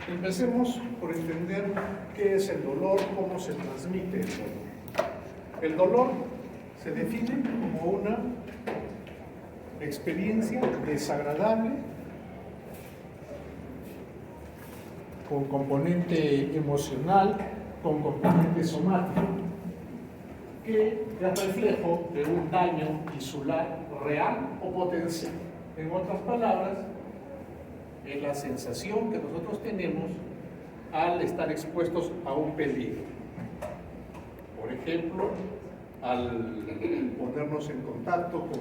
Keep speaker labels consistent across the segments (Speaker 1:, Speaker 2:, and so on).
Speaker 1: Empecemos por entender qué es el dolor, cómo se transmite el dolor. El dolor se define como una experiencia desagradable con componente emocional, con componente somático, que es reflejo de un daño tisular real o potencial. En otras palabras, es la sensación que nosotros tenemos al estar expuestos a un peligro. Por ejemplo, al ponernos en contacto con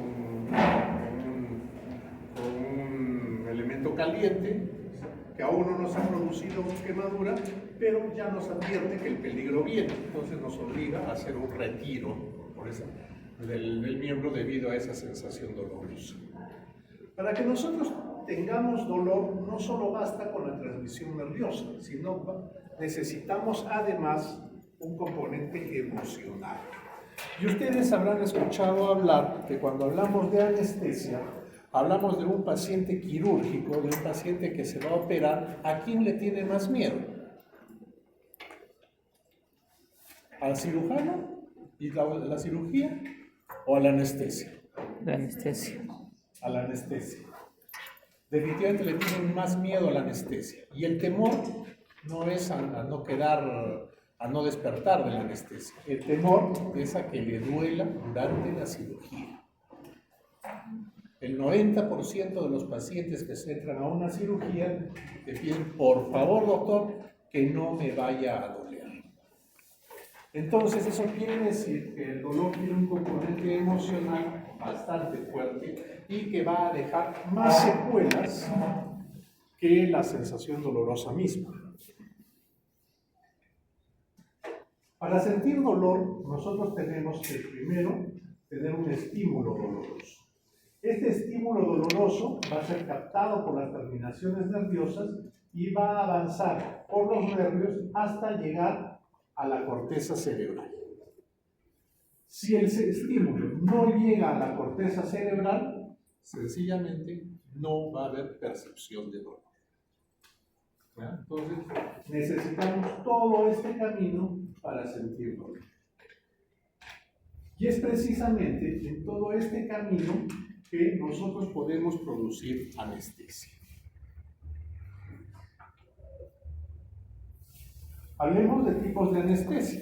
Speaker 1: un elemento caliente que aún no nos ha producido quemadura, pero ya nos advierte que el peligro viene, entonces nos obliga a hacer un retiro del miembro debido a esa sensación dolorosa. Para que nosotros tengamos dolor, no solo basta con la transmisión nerviosa, sino necesitamos además un componente emocional. Y ustedes habrán escuchado hablar que cuando hablamos de anestesia, hablamos de un paciente quirúrgico, de un paciente que se va a operar. ¿A quién le tiene más miedo? ¿Al cirujano y la cirugía o a la anestesia?
Speaker 2: La anestesia.
Speaker 1: A la anestesia. Definitivamente le tienen más miedo a la anestesia. Y el temor no es a no quedar, a no despertar de la anestesia. El temor es a que le duela durante la cirugía. El 90% de los pacientes que se entran a una cirugía te piden, por favor, doctor, que no me vaya a doler. Entonces, eso quiere decir que el dolor tiene un componente emocional bastante fuerte y que va a dejar más secuelas que la sensación dolorosa misma. Para sentir dolor, nosotros tenemos que primero tener un estímulo doloroso. Este estímulo doloroso va a ser captado por las terminaciones nerviosas y va a avanzar por los nervios hasta llegar a la corteza cerebral. Si el estímulo no llega a la corteza cerebral, sencillamente no va a haber percepción de dolor. ¿Ya? Entonces, necesitamos todo este camino para sentir dolor. Y es precisamente en todo este camino que nosotros podemos producir anestesia. Hablemos de tipos de anestesia.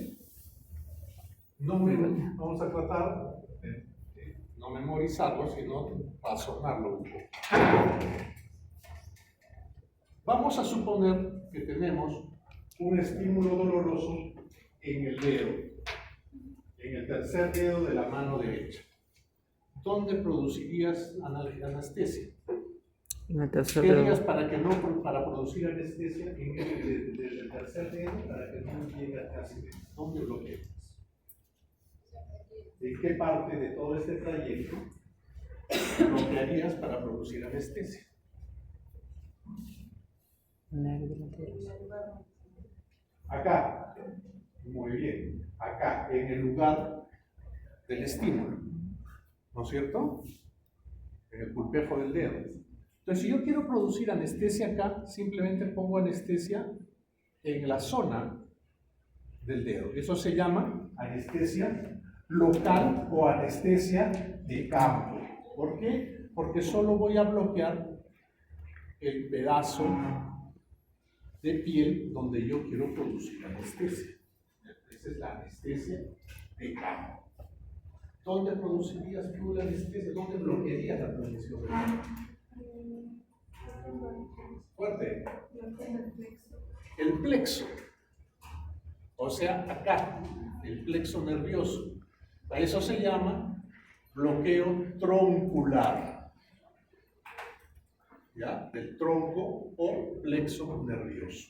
Speaker 1: Vamos a tratar de no memorizarlo, sino razonarlo un poco. Vamos a suponer que tenemos un estímulo doloroso en el dedo, en el tercer dedo de la mano derecha. ¿Dónde producirías anestesia?
Speaker 2: En el tercer
Speaker 1: ¿Qué
Speaker 2: dedo.
Speaker 1: harías para producir anestesia desde el tercer dedo para que no llegue a casi? ¿Dónde bloqueas? ¿En qué parte de todo este trayecto bloquearías para producir anestesia? Acá. Muy bien. Acá, en el lugar del estímulo. ¿No es cierto? En el pulpejo del dedo. Entonces, si yo quiero producir anestesia acá, simplemente pongo anestesia en la zona del dedo. Eso se llama anestesia local o anestesia de campo. ¿Por qué? Porque solo voy a bloquear el pedazo de piel donde yo quiero producir anestesia. Esa es la anestesia de campo. ¿Dónde producirías tú la anestesia? ¿Dónde bloquearías la producción de la anestesia? Fuerte. El plexo. O sea, acá, el plexo nervioso. A eso se llama bloqueo troncular. ¿Ya? Del tronco o plexo nervioso.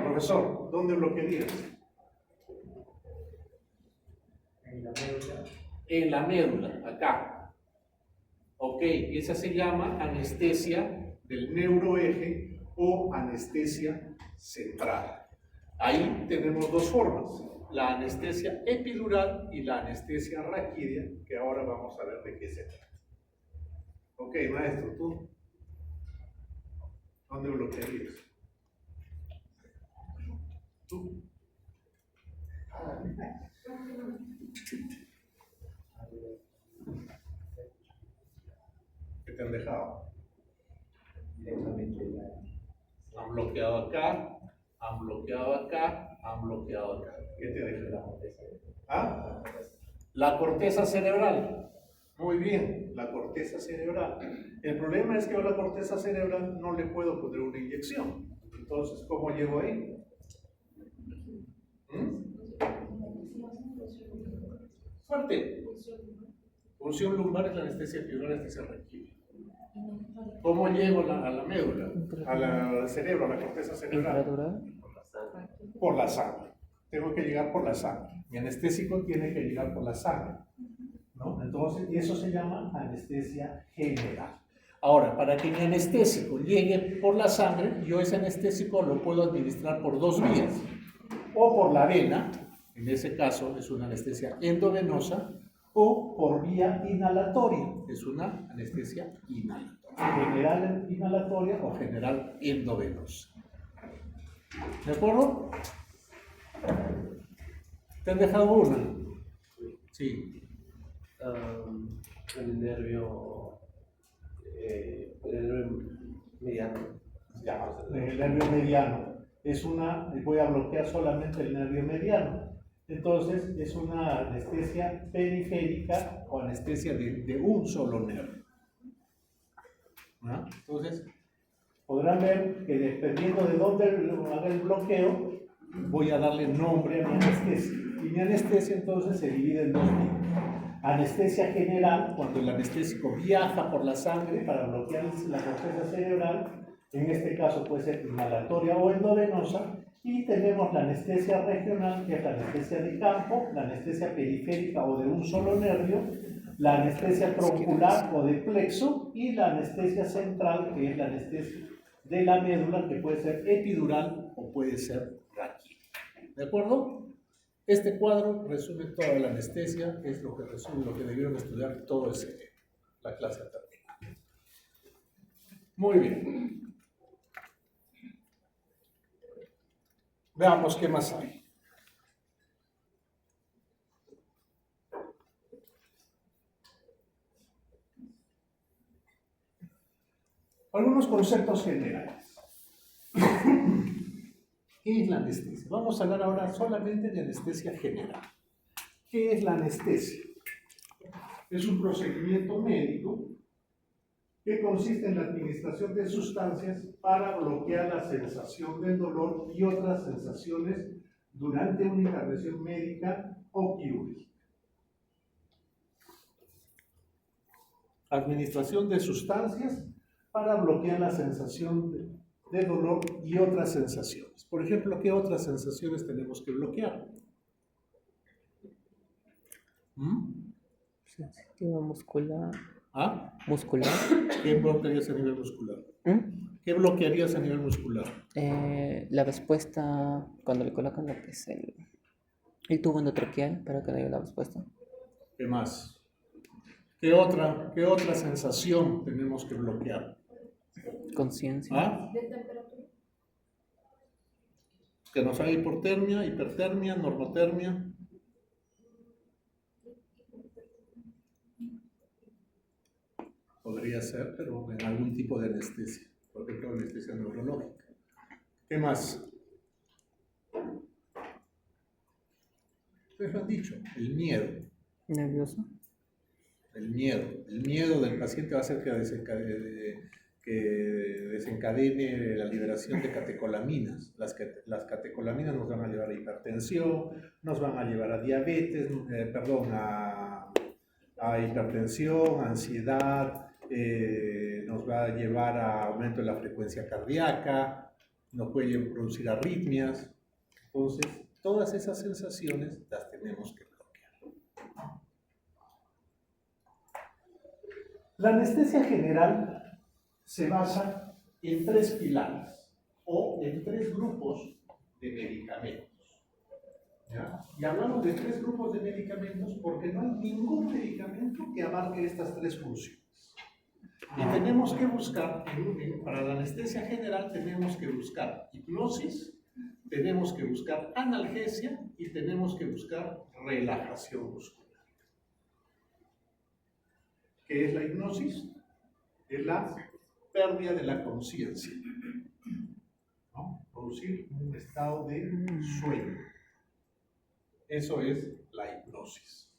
Speaker 1: Profesor, ¿dónde bloquearías? En la médula. En la médula, acá. Ok, esa se llama anestesia del neuroeje o anestesia central. Ahí tenemos dos formas, la anestesia epidural y la anestesia raquídea, que ahora vamos a ver de qué se trata. Ok, maestro, tú. ¿Dónde bloquearías? ¿Tú? ¿Qué te han dejado? Han bloqueado acá, han bloqueado acá, han bloqueado acá. ¿Qué te deja? ¿Ah? La corteza cerebral. Muy bien, la corteza cerebral. El problema es que a la corteza cerebral no le puedo poner una inyección. Entonces, ¿cómo llego ahí? Fuerte. Punción lumbar es la anestesia epidural, anestesia reactiva. ¿Cómo llego a la médula? Al cerebro, a la corteza cerebral.
Speaker 2: Intradural.
Speaker 1: Por la sangre. Tengo que llegar por la sangre. Mi anestésico tiene que llegar por la sangre, ¿no? Entonces, y eso se llama anestesia general. Ahora, para que mi anestésico llegue por la sangre, yo ese anestésico lo puedo administrar por dos vías. O por la vena, en ese caso es una anestesia endovenosa, o por vía inhalatoria, es una anestesia inhalatoria. General inhalatoria o general endovenosa. ¿De acuerdo? ¿Te han dejado una? Sí.
Speaker 3: El nervio mediano.
Speaker 1: Ya, el nervio mediano. Voy a bloquear solamente el nervio mediano. Entonces, es una anestesia periférica o anestesia de un solo nervio. ¿Ah? Entonces, podrán ver que dependiendo de dónde haga el bloqueo, voy a darle nombre a mi anestesia. Y mi anestesia entonces se divide en dos tipos. Anestesia general, cuando el anestésico viaja por la sangre para bloquear la corteza cerebral, en este caso puede ser inhalatoria o endovenosa, y tenemos la anestesia regional, que es la anestesia de campo, la anestesia periférica o de un solo nervio, la anestesia troncular o de plexo, y la anestesia central, que es la anestesia de la médula, que puede ser epidural o puede ser raquídea. ¿De acuerdo? Este cuadro resume toda la anestesia, que es lo que resume lo que debieron estudiar todo ese tema. La clase ha terminado. Muy bien. Veamos qué más hay. Algunos conceptos generales. ¿Qué es la anestesia? Vamos a hablar ahora solamente de anestesia general. ¿Qué es la anestesia? Es un procedimiento médico que consiste en la administración de sustancias para bloquear la sensación del dolor y otras sensaciones durante una intervención médica o quirúrgica. Administración de sustancias para bloquear la sensación de dolor y otras sensaciones. Por ejemplo, ¿qué otras sensaciones tenemos que bloquear?
Speaker 2: Sensitiva muscular.
Speaker 1: ¿Ah?
Speaker 2: Muscular.
Speaker 1: ¿Qué bloquearías a nivel muscular? ¿Qué bloquearías a nivel muscular?
Speaker 2: La respuesta cuando le colocan lo que es el tubo endotraqueal para que le dé la respuesta.
Speaker 1: ¿Qué más? ¿Qué otra sensación tenemos que bloquear?
Speaker 2: Conciencia.
Speaker 1: ¿Ah?
Speaker 4: ¿De temperatura?
Speaker 1: Que nos haga hipotermia, hipertermia, normotermia. Podría ser, pero en algún tipo de anestesia, por ejemplo, anestesia neurológica. ¿Qué más? Ustedes lo han dicho, el miedo.
Speaker 2: Nervioso.
Speaker 1: El miedo del paciente va a hacer que desencadene la liberación de catecolaminas. Las catecolaminas nos van a llevar a hipertensión, nos van a llevar a diabetes, a hipertensión, ansiedad, nos va a llevar a aumento de la frecuencia cardíaca, nos puede producir arritmias. Entonces, todas esas sensaciones las tenemos que bloquear. La anestesia general se basa en tres pilares o en tres grupos de medicamentos. ¿Ya? Y hablamos de tres grupos de medicamentos porque no hay ningún medicamento que abarque estas tres funciones. Y tenemos que buscar, para la anestesia general tenemos que buscar hipnosis, tenemos que buscar analgesia y tenemos que buscar relajación muscular. ¿Qué es la hipnosis? Es la pérdida de la conciencia, ¿no? Producir un estado de sueño. Eso es la hipnosis.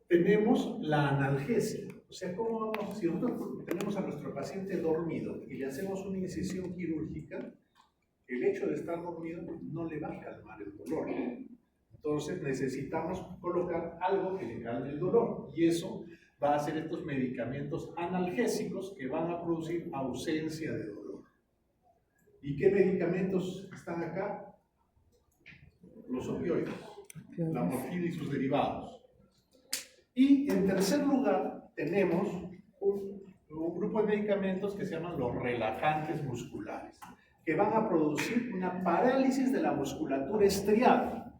Speaker 1: Tenemos la analgesia. O sea, ¿cómo vamos? Si nosotros tenemos a nuestro paciente dormido y le hacemos una incisión quirúrgica, el hecho de estar dormido no le va a calmar el dolor. Entonces necesitamos colocar algo que le calme el dolor. Y eso va a ser estos medicamentos analgésicos que van a producir ausencia de dolor. ¿Y qué medicamentos están acá? Los opioides, la morfina y sus derivados. Y en tercer lugar tenemos un grupo de medicamentos que se llaman los relajantes musculares, que van a producir una parálisis de la musculatura estriada.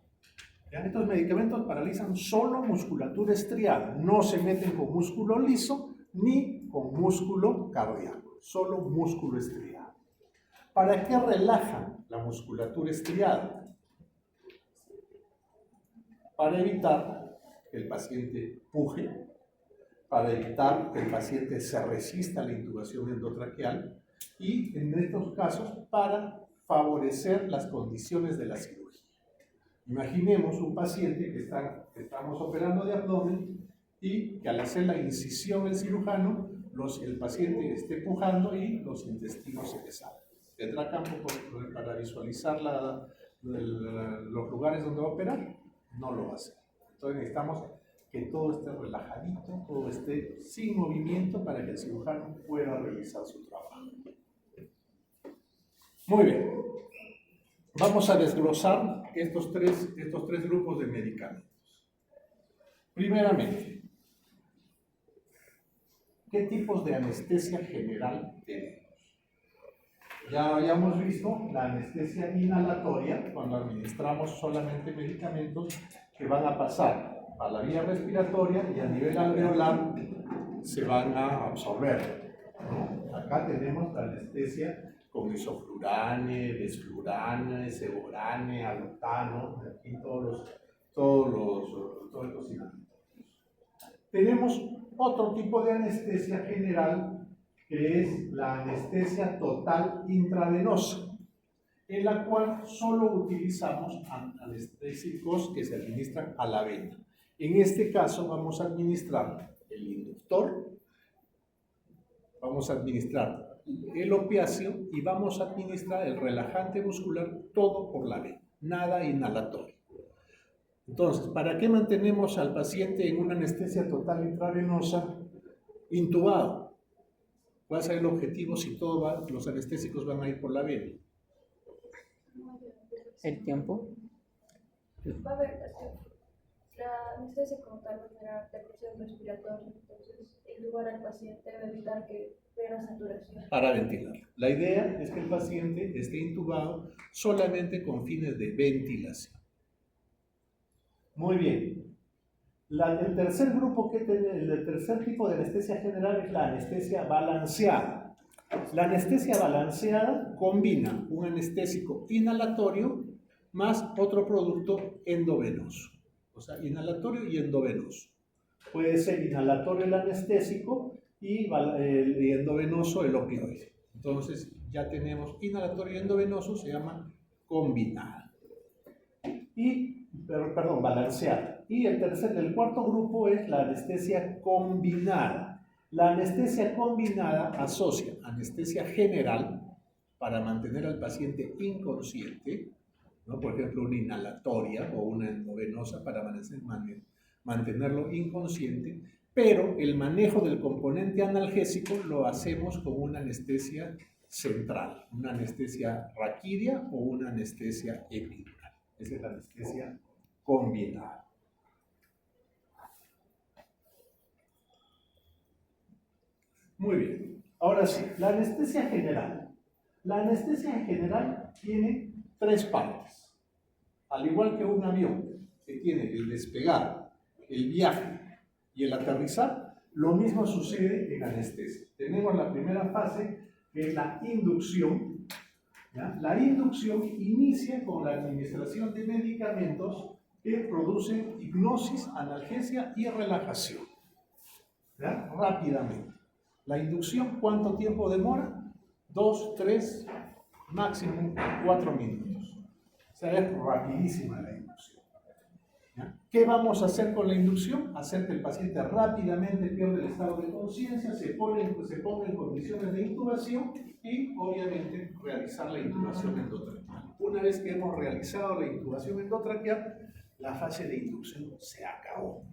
Speaker 1: ¿Ya? Estos medicamentos paralizan solo musculatura estriada, no se meten con músculo liso ni con músculo cardíaco, solo músculo estriado. ¿Para qué relajan la musculatura estriada? Para evitar que el paciente puje, para evitar que el paciente se resista a la intubación endotraqueal y, en estos casos, para favorecer las condiciones de la cirugía. Imaginemos un paciente que estamos operando de abdomen y que al hacer la incisión el cirujano, el paciente esté pujando y los intestinos se le salgan. ¿Tendrá campo para visualizar los lugares donde va a operar? No lo va a hacer. Entonces necesitamos que todo esté relajadito, todo esté sin movimiento para que el cirujano pueda realizar su trabajo. Muy bien. Vamos a desglosar estos tres grupos de medicamentos. Primeramente, ¿qué tipos de anestesia general tenemos? Ya habíamos visto la anestesia inhalatoria, cuando administramos solamente medicamentos que van a pasar a la vía respiratoria y a nivel alveolar se van a absorber, ¿no? Acá tenemos la anestesia con isoflurane, desflurane, seborane, alotano, aquí todos estos inhalantes. Tenemos otro tipo de anestesia general que es la anestesia total intravenosa, en la cual solo utilizamos anestésicos que se administran a la vena. En este caso vamos a administrar el inductor, vamos a administrar el opiáceo y vamos a administrar el relajante muscular, todo por la vena, nada inhalatorio. Entonces, ¿para qué mantenemos al paciente en una anestesia total intravenosa intubado? ¿Cuál es el objetivo si los anestésicos van a ir por la vena?
Speaker 2: ¿El tiempo?
Speaker 4: Va a haber la anestesia como tal va a generar depresión respiratoria, entonces intubar al paciente debe evitar que vea saturación. Para
Speaker 1: ventilar. La idea es que el paciente esté intubado solamente con fines de ventilación. Muy bien. El tercer tipo de anestesia general es la anestesia balanceada. La anestesia balanceada combina un anestésico inhalatorio más otro producto endovenoso. O sea, inhalatorio y endovenoso. Puede ser inhalatorio el anestésico y endovenoso el opioide. Entonces ya tenemos inhalatorio y endovenoso, se llama combinada. Balanceada. Y el cuarto grupo es la anestesia combinada. La anestesia combinada asocia anestesia general para mantener al paciente inconsciente, ¿no? Por ejemplo, una inhalatoria o una endovenosa para mantenerlo inconsciente, pero el manejo del componente analgésico lo hacemos con una anestesia central, una anestesia raquídea o una anestesia epidural. Esa es la anestesia combinada. Muy bien. Ahora sí, la anestesia general. La anestesia en general tiene tres partes. Al igual que un avión que tiene el despegar, el viaje y el aterrizar, Lo mismo sucede en anestesia. Tenemos la primera fase, que es la inducción. ¿Ya? La inducción inicia con la administración de medicamentos que producen hipnosis, analgesia y relajación. ¿Ya? Rápidamente. La inducción, ¿cuánto tiempo demora? 2, 3, máximo 4 minutos. O sea, es rapidísima la inducción. ¿Ya? ¿Qué vamos a hacer con la inducción? Hacer que el paciente rápidamente pierda el estado de conciencia, se ponga en condiciones de intubación y obviamente realizar la intubación endotraqueal. Una vez que hemos realizado la intubación endotraqueal, la fase de inducción se acabó.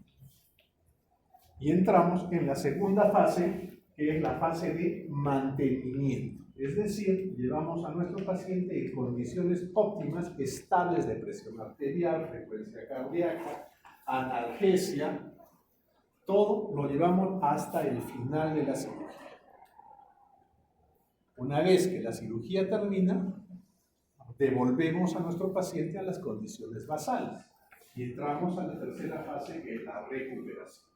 Speaker 1: Y entramos en la segunda fase, que es la fase de mantenimiento. Es decir, llevamos a nuestro paciente en condiciones óptimas, estables de presión arterial, frecuencia cardíaca, analgesia, todo lo llevamos hasta el final de la cirugía. Una vez que la cirugía termina, devolvemos a nuestro paciente a las condiciones basales y entramos a la tercera fase, que es la recuperación.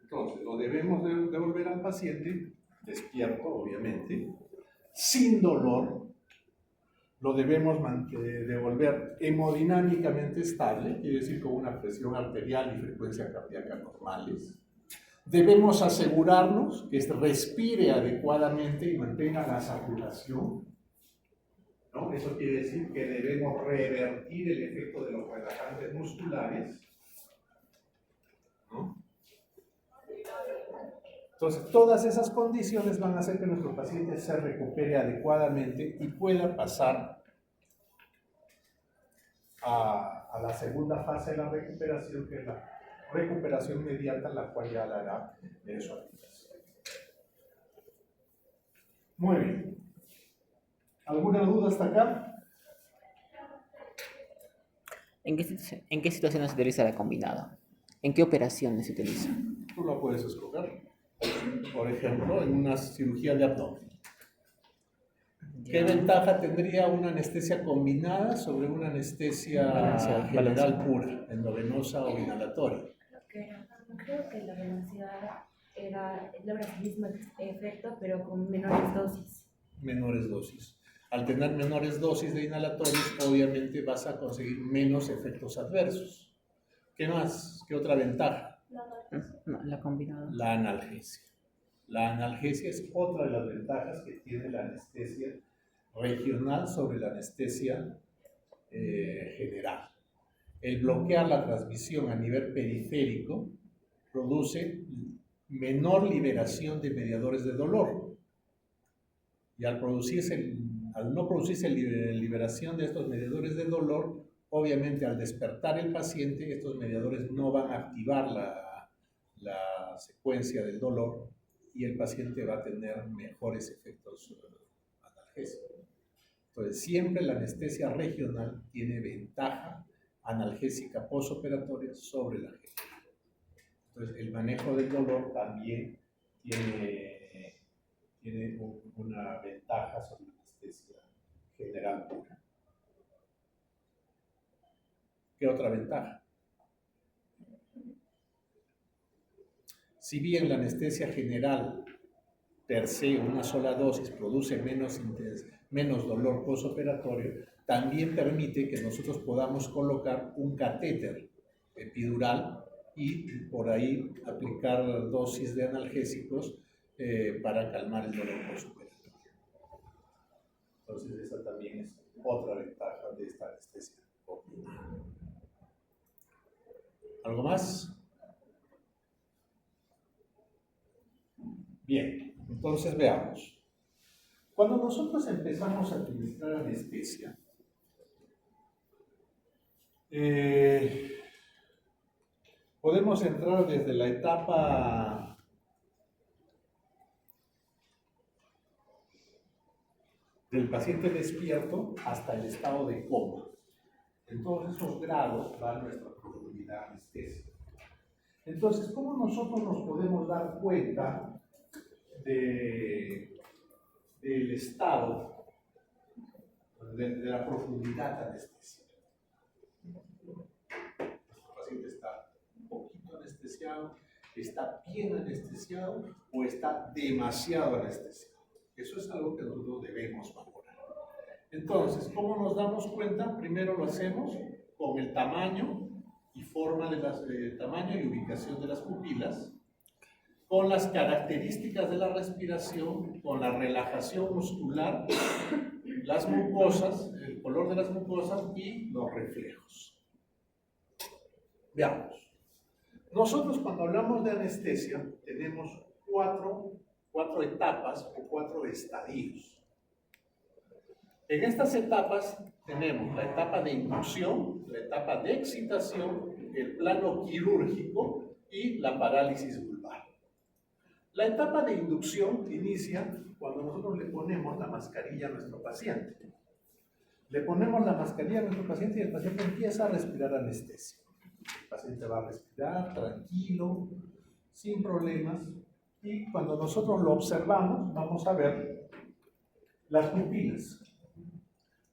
Speaker 1: Entonces, lo debemos devolver al paciente, despierto obviamente, sin dolor, lo debemos devolver hemodinámicamente estable, quiere decir con una presión arterial y frecuencia cardíaca normales. Debemos asegurarnos que respire adecuadamente y mantenga la saturación, ¿no? Eso quiere decir que debemos revertir el efecto de los relajantes musculares, ¿no? Entonces, todas esas condiciones van a hacer que nuestro paciente se recupere adecuadamente y pueda pasar a la segunda fase de la recuperación, que es la recuperación inmediata, la cual ya la hará en su aplicación. Muy bien. ¿Alguna duda hasta acá?
Speaker 2: ¿En qué situaciones se utiliza la combinada? ¿En qué operaciones se utiliza?
Speaker 1: Tú lo puedes escoger. Por ejemplo, en una cirugía de abdomen. ¿Qué ventaja tendría una anestesia combinada sobre una anestesia general pura, endovenosa o inhalatoria?
Speaker 5: Creo que la velocidad logra el mismo efecto, pero con menores dosis.
Speaker 1: Menores dosis. Al tener menores dosis de inhalatorios, obviamente vas a conseguir menos efectos adversos. ¿Qué más? ¿Qué otra ventaja?
Speaker 2: No, la combinada.
Speaker 1: La analgesia. La analgesia es otra de las ventajas que tiene la anestesia regional sobre la anestesia general. El bloquear la transmisión a nivel periférico produce menor liberación de mediadores de dolor. Y al no producirse liberación de estos mediadores de dolor, obviamente al despertar el paciente, estos mediadores no van a activar la secuencia del dolor y el paciente va a tener mejores efectos analgésicos. Entonces, siempre la anestesia regional tiene ventaja analgésica postoperatoria sobre la general. Entonces, el manejo del dolor también tiene una ventaja sobre la anestesia general pura. ¿Qué otra ventaja? Si bien la anestesia general per se, una sola dosis, produce menos dolor postoperatorio, también permite que nosotros podamos colocar un catéter epidural y por ahí aplicar dosis de analgésicos para calmar el dolor postoperatorio. Entonces esa también es otra ventaja de esta anestesia combinada. ¿Algo más? Bien, entonces veamos. Cuando nosotros empezamos a administrar anestesia, podemos entrar desde la etapa del paciente despierto hasta el estado de coma. En todos esos grados va nuestra profundidad anestésica. Entonces, ¿cómo nosotros nos podemos dar cuenta del estado, de la profundidad anestésica? Nuestro paciente está un poquito anestesiado, ¿Está bien anestesiado o está demasiado anestesiado? Eso es algo que nosotros debemos valorar. Entonces, ¿cómo nos damos cuenta? Primero lo hacemos con el tamaño y forma de las, tamaño y ubicación de las pupilas, con las características de la respiración, con la relajación muscular, las mucosas, el color de las mucosas y los reflejos. Veamos. Nosotros cuando hablamos de anestesia tenemos cuatro etapas o 4 estadios. En estas etapas tenemos la etapa de inducción, la etapa de excitación, el plano quirúrgico y la parálisis vulvar. La etapa de inducción inicia cuando nosotros le ponemos la mascarilla a nuestro paciente. Le ponemos la mascarilla a nuestro paciente y el paciente empieza a respirar anestesia. El paciente va a respirar tranquilo, sin problemas, y cuando nosotros lo observamos vamos a ver las pupilas.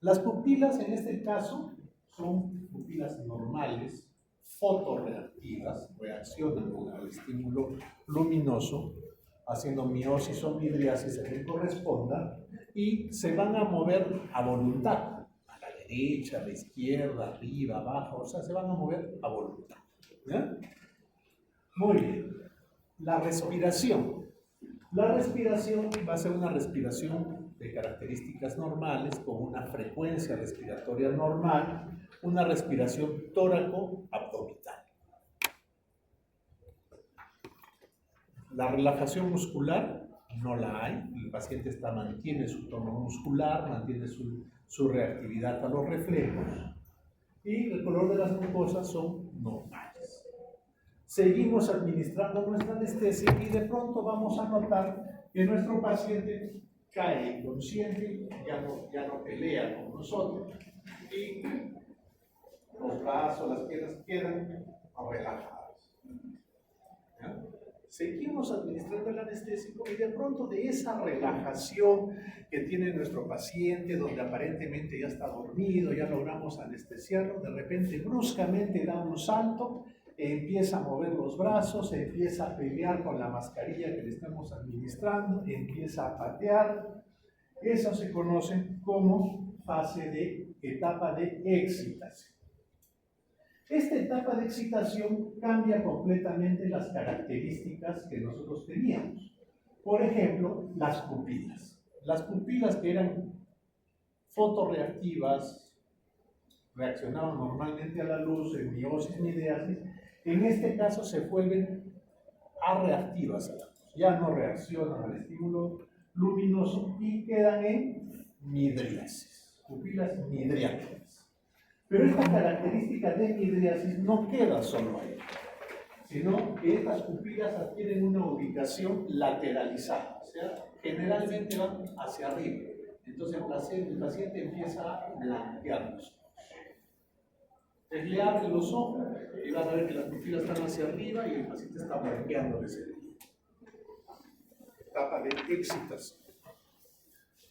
Speaker 1: Las pupilas en este caso son pupilas normales, fotorreactivas, reaccionan al estímulo luminoso, haciendo miosis o midriasis a quien corresponda, y se van a mover a voluntad, a la derecha, a la izquierda, arriba, abajo, o sea, se van a mover a voluntad. ¿Ya? Muy bien. La respiración. La respiración va a ser una respiración de características normales, con una frecuencia respiratoria normal, una respiración tóraco-abdominal. La relajación muscular no la hay, el paciente mantiene su tono muscular, mantiene su reactividad a los reflejos, y el color de las mucosas son normales. Seguimos administrando nuestra anestesia y de pronto vamos a notar que nuestro paciente cae inconsciente, ya no pelea con nosotros y los brazos, las piernas quedan relajadas. ¿Ya? Seguimos administrando el anestésico y de pronto de esa relajación que tiene nuestro paciente, donde aparentemente ya está dormido, ya logramos anestesiarlo, de repente bruscamente da un salto, empieza a mover los brazos, empieza a pelear con la mascarilla que le estamos administrando, empieza a patear. Eso se conoce como fase de etapa de excitación. Esta etapa de excitación cambia completamente las características que nosotros teníamos. Por ejemplo, las pupilas. Las pupilas que eran fotorreactivas, reaccionaban normalmente a la luz, en miosis, midriasis, en este caso se vuelven arreactivas a la luz. Ya no reaccionan al estímulo luminoso y quedan en midriasis, pupilas midriáticas. Pero esta característica de midriasis no queda solo ahí, sino que estas pupilas adquieren una ubicación lateralizada, o sea, generalmente van hacia arriba. Entonces el paciente empieza a blanquear los ojos. Entonces le abre los ojos y van a ver que las pupilas están hacia arriba y el paciente está blanqueando ese día. Etapa de excitación.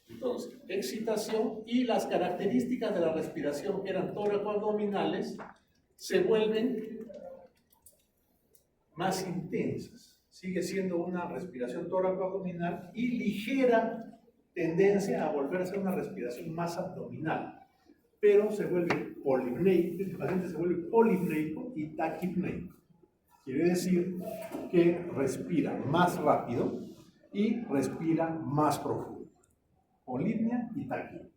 Speaker 1: Entonces, excitación y las características de la respiración que eran tóraco-abdominales se vuelven más intensas. Sigue siendo una respiración tóraco-abdominal y ligera tendencia a volverse una respiración más abdominal, pero se vuelve polipneico, el paciente se vuelve polipneico y taquipneico. Quiere decir que respira más rápido y respira más profundo. Polipnia y taquipnea.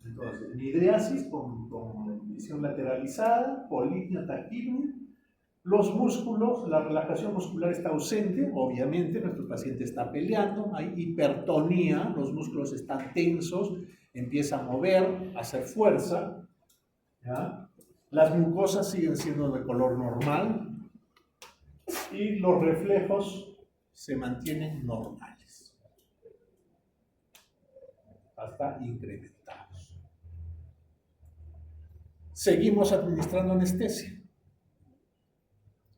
Speaker 1: Entonces, midriasis con visión lateralizada, polipnia, taquipnea. Los músculos, la relajación muscular está ausente, obviamente, nuestro paciente está peleando, hay hipertonía, los músculos están tensos, empieza a mover, a hacer fuerza, ¿ya? Las mucosas siguen siendo de color normal y los reflejos se mantienen normales, hasta incrementados. Seguimos administrando anestesia.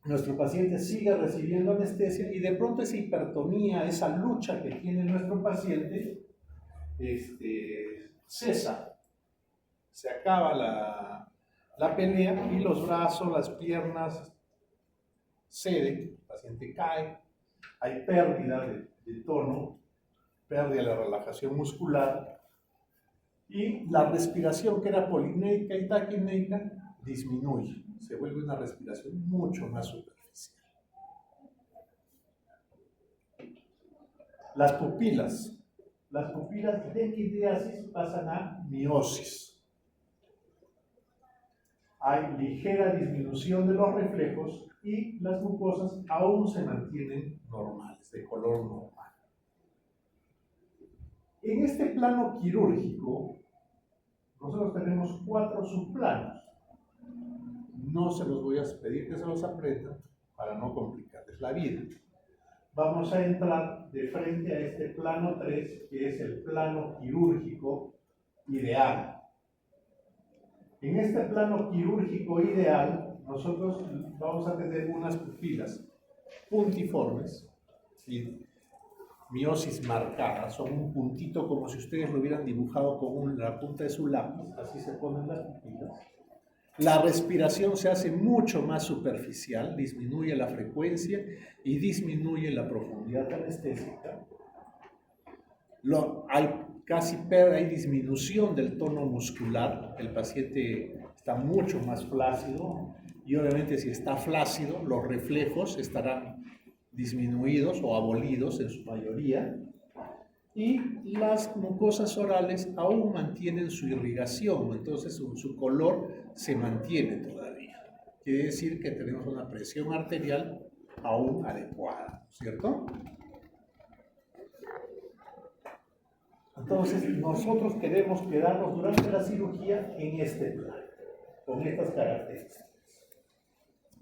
Speaker 1: Nuestro paciente sigue recibiendo anestesia y de pronto esa hipertonía, esa lucha que tiene nuestro paciente, cesa. Se acaba la pelea y los brazos, las piernas cede, el paciente cae, hay pérdida de tono, pérdida de la relajación muscular y la respiración que era polineica y taquineica disminuye, se vuelve una respiración mucho más superficial. Las pupilas de equidiasis pasan a miosis. Hay ligera disminución de los reflejos y las mucosas aún se mantienen normales, de color normal. En este plano quirúrgico, nosotros tenemos 4 subplanos. No se los voy a pedir que se los aprendan para no complicarles la vida. Vamos a entrar de frente a este plano 3, que es el plano quirúrgico ideal. En este plano quirúrgico ideal, nosotros vamos a tener unas pupilas puntiformes, ¿sí? Miosis marcada, son un puntito como si ustedes lo hubieran dibujado con la punta de su lápiz, así se ponen las pupilas. La respiración se hace mucho más superficial, disminuye la frecuencia y disminuye la profundidad anestésica. Hay disminución del tono muscular, el paciente está mucho más flácido y obviamente si está flácido los reflejos estarán disminuidos o abolidos en su mayoría y las mucosas orales aún mantienen su irrigación, entonces su color se mantiene todavía. Quiere decir que tenemos una presión arterial aún adecuada, ¿cierto? Entonces, nosotros queremos quedarnos durante la cirugía en este plano, con estas características.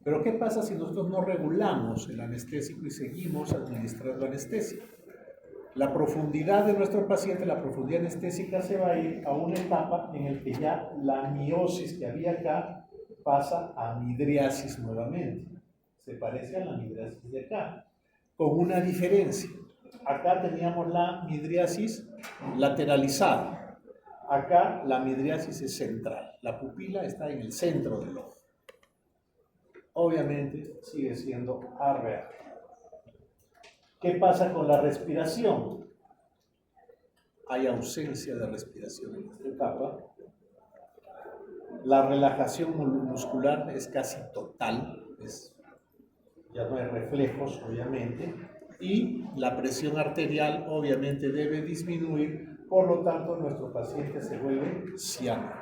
Speaker 1: Pero, ¿qué pasa si nosotros no regulamos el anestésico y seguimos administrando anestesia? La profundidad de nuestro paciente, la profundidad anestésica se va a ir a una etapa en la que ya la miosis que había acá pasa a midriasis nuevamente. Se parece a la midriasis de acá, con una diferencia. Acá teníamos la midriasis lateralizada. Acá la midriasis es central. La pupila está en el centro del ojo. Obviamente sigue siendo arreal. ¿Qué pasa con la respiración? Hay ausencia de respiración en esta etapa. La relajación muscular es casi total. Ya no hay reflejos, obviamente. Y la presión arterial obviamente debe disminuir, por lo tanto nuestro paciente se vuelve ciánico.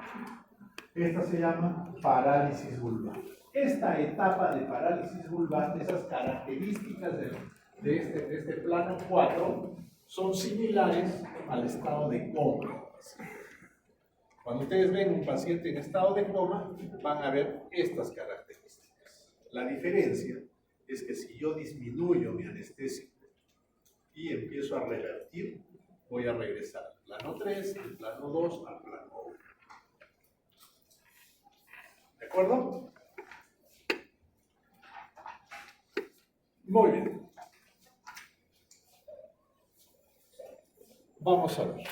Speaker 1: Esta se llama parálisis vulvar. Esta etapa de parálisis vulvar, esas características de este plano 4 son similares al estado de coma. Cuando ustedes ven un paciente en estado de coma, van a ver estas características. La diferencia es que si yo disminuyo mi anestésico y empiezo a revertir, voy a regresar al plano 3, al plano 2, al plano 1. ¿De acuerdo? Muy bien. Vamos a ver.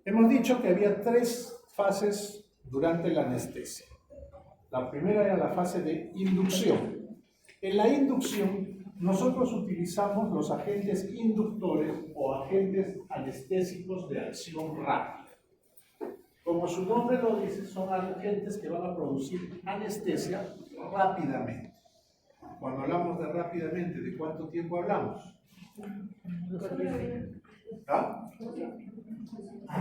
Speaker 1: Hemos dicho que había 3 fases durante la anestesia. La primera era la fase de inducción. En la inducción, nosotros utilizamos los agentes inductores o agentes anestésicos de acción rápida. Como su nombre lo dice, son agentes que van a producir anestesia rápidamente. Cuando hablamos de rápidamente, ¿de cuánto tiempo hablamos? ¿Ah?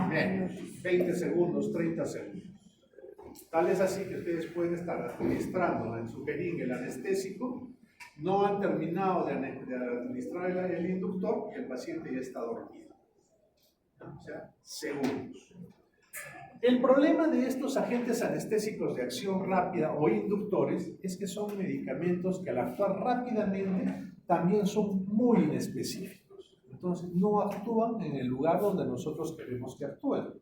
Speaker 1: Bien, 20 segundos, 30 segundos. Tal es así que ustedes pueden estar administrando en su jeringa el anestésico, no han terminado de administrar el inductor y el paciente ya está dormido. O sea, segundos. El problema de estos agentes anestésicos de acción rápida o inductores es que son medicamentos que al actuar rápidamente también son muy inespecíficos. Entonces no actúan en el lugar donde nosotros queremos que actúen.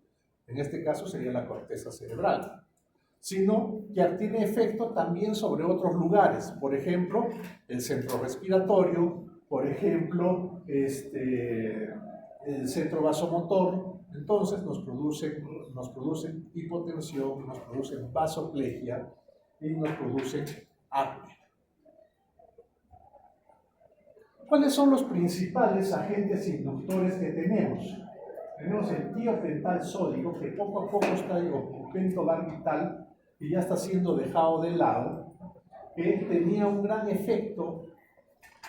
Speaker 1: En este caso sería la corteza cerebral. Sino que tiene efecto también sobre otros lugares. Por ejemplo, el centro respiratorio, por ejemplo, el centro vasomotor. Entonces nos producen hipotensión, nos producen vasoplegia y nos producen apnea. ¿Cuáles son los principales agentes inductores que tenemos? Tenemos el tiopental sódico, que poco a poco está, digo, pentobarbital, que ya está siendo dejado de lado, que tenía un gran efecto